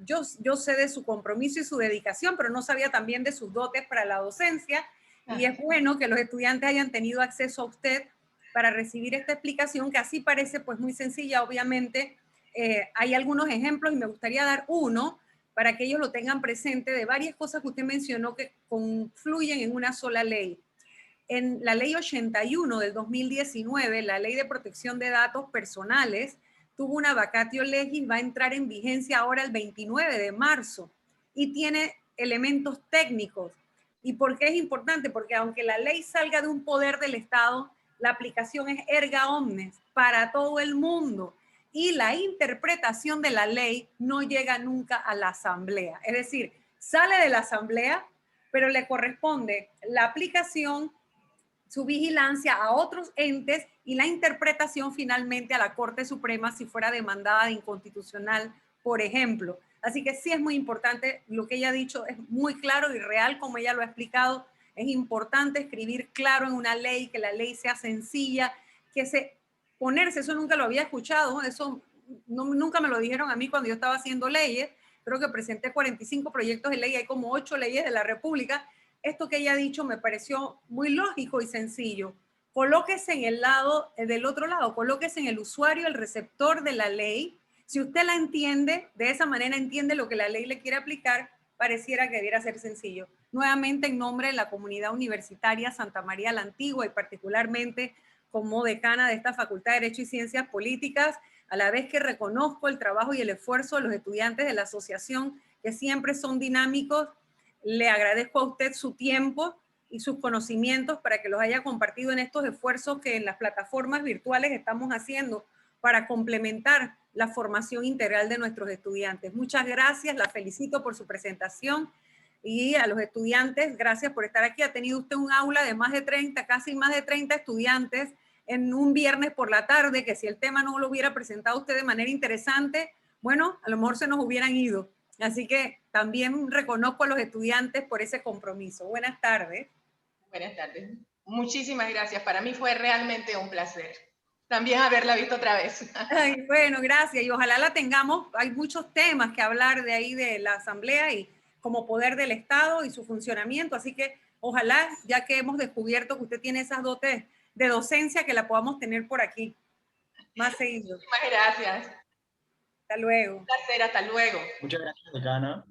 Speaker 6: Yo sé de su compromiso y su dedicación, pero no sabía también de sus dotes para la docencia, y es bueno que los estudiantes hayan tenido acceso a usted para recibir esta explicación, que así parece pues muy sencilla, obviamente. Hay algunos ejemplos y me gustaría dar uno para que ellos lo tengan presente de varias cosas que usted mencionó que confluyen en una sola ley. En la ley 81 del 2019, la ley de protección de datos personales, tuvo una vacatio legis, va a entrar en vigencia ahora el 29 de marzo y tiene elementos técnicos. ¿Y por qué es importante? Porque aunque la ley salga de un poder del Estado, la aplicación es erga omnes para todo el mundo y la interpretación de la ley no llega nunca a la asamblea. Es decir, sale de la Asamblea, pero le corresponde la aplicación, su vigilancia a otros entes y la interpretación finalmente a la Corte Suprema si fuera demandada de inconstitucional, por ejemplo. Así que sí es muy importante, lo que ella ha dicho es muy claro y real como ella lo ha explicado. Es importante escribir claro en una ley, que la ley sea sencilla, ponerse, eso nunca lo había escuchado, eso nunca me lo dijeron a mí cuando yo estaba haciendo leyes. Creo que presenté 45 proyectos de ley, hay como 8 leyes de la República. Esto que ella ha dicho me pareció muy lógico y sencillo. Colóquese en el lado, del otro lado, colóquese en el usuario, el receptor de la ley. Si usted la entiende, de esa manera entiende lo que la ley le quiere aplicar, pareciera que debiera ser sencillo. Nuevamente, en nombre de la comunidad universitaria Santa María la Antigua y particularmente como decana de esta Facultad de Derecho y Ciencias Políticas, a la vez que reconozco el trabajo y el esfuerzo de los estudiantes de la asociación, que siempre son dinámicos, le agradezco a usted su tiempo y sus conocimientos para que los haya compartido en estos esfuerzos que en las plataformas virtuales estamos haciendo para complementar la formación integral de nuestros estudiantes. Muchas gracias, la felicito por su presentación y a los estudiantes, gracias por estar aquí. Ha tenido usted un aula de más de 30, casi más de 30 estudiantes en un viernes por la tarde, que si el tema no lo hubiera presentado usted de manera interesante, bueno, a lo mejor se nos hubieran ido. Así que también reconozco a los estudiantes por ese compromiso. Buenas tardes.
Speaker 2: Buenas tardes. Muchísimas gracias. Para mí fue realmente un placer también haberla visto otra vez.
Speaker 6: Ay, bueno, gracias. Y ojalá la tengamos. Hay muchos temas que hablar de ahí de la Asamblea y como poder del Estado y su funcionamiento. Así que ojalá, ya que hemos descubierto que usted tiene esas dotes de docencia, que la podamos tener por aquí más seguido.
Speaker 2: Muchísimas gracias.
Speaker 6: Hasta luego.
Speaker 2: Un placer, hasta luego.
Speaker 1: Muchas gracias, decana.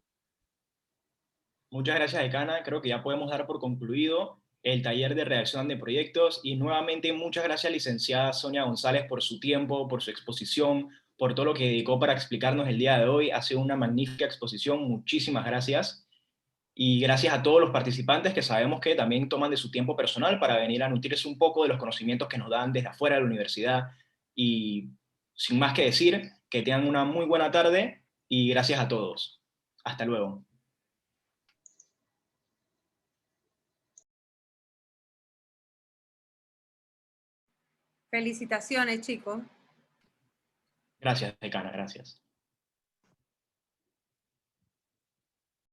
Speaker 1: Muchas gracias, decana. Creo que ya podemos dar por concluido el taller de redacción de proyectos y nuevamente muchas gracias, licenciada Sonia González, por su tiempo, por su exposición, por todo lo que dedicó para explicarnos el día de hoy. Ha sido una magnífica exposición. Muchísimas gracias. Y gracias a todos los participantes que sabemos que también toman de su tiempo personal para venir a nutrirse un poco de los conocimientos que nos dan desde afuera de la universidad. Y sin más que decir, que tengan una muy buena tarde y gracias a todos. Hasta luego.
Speaker 6: Felicitaciones, chicos.
Speaker 1: Gracias, decana, gracias.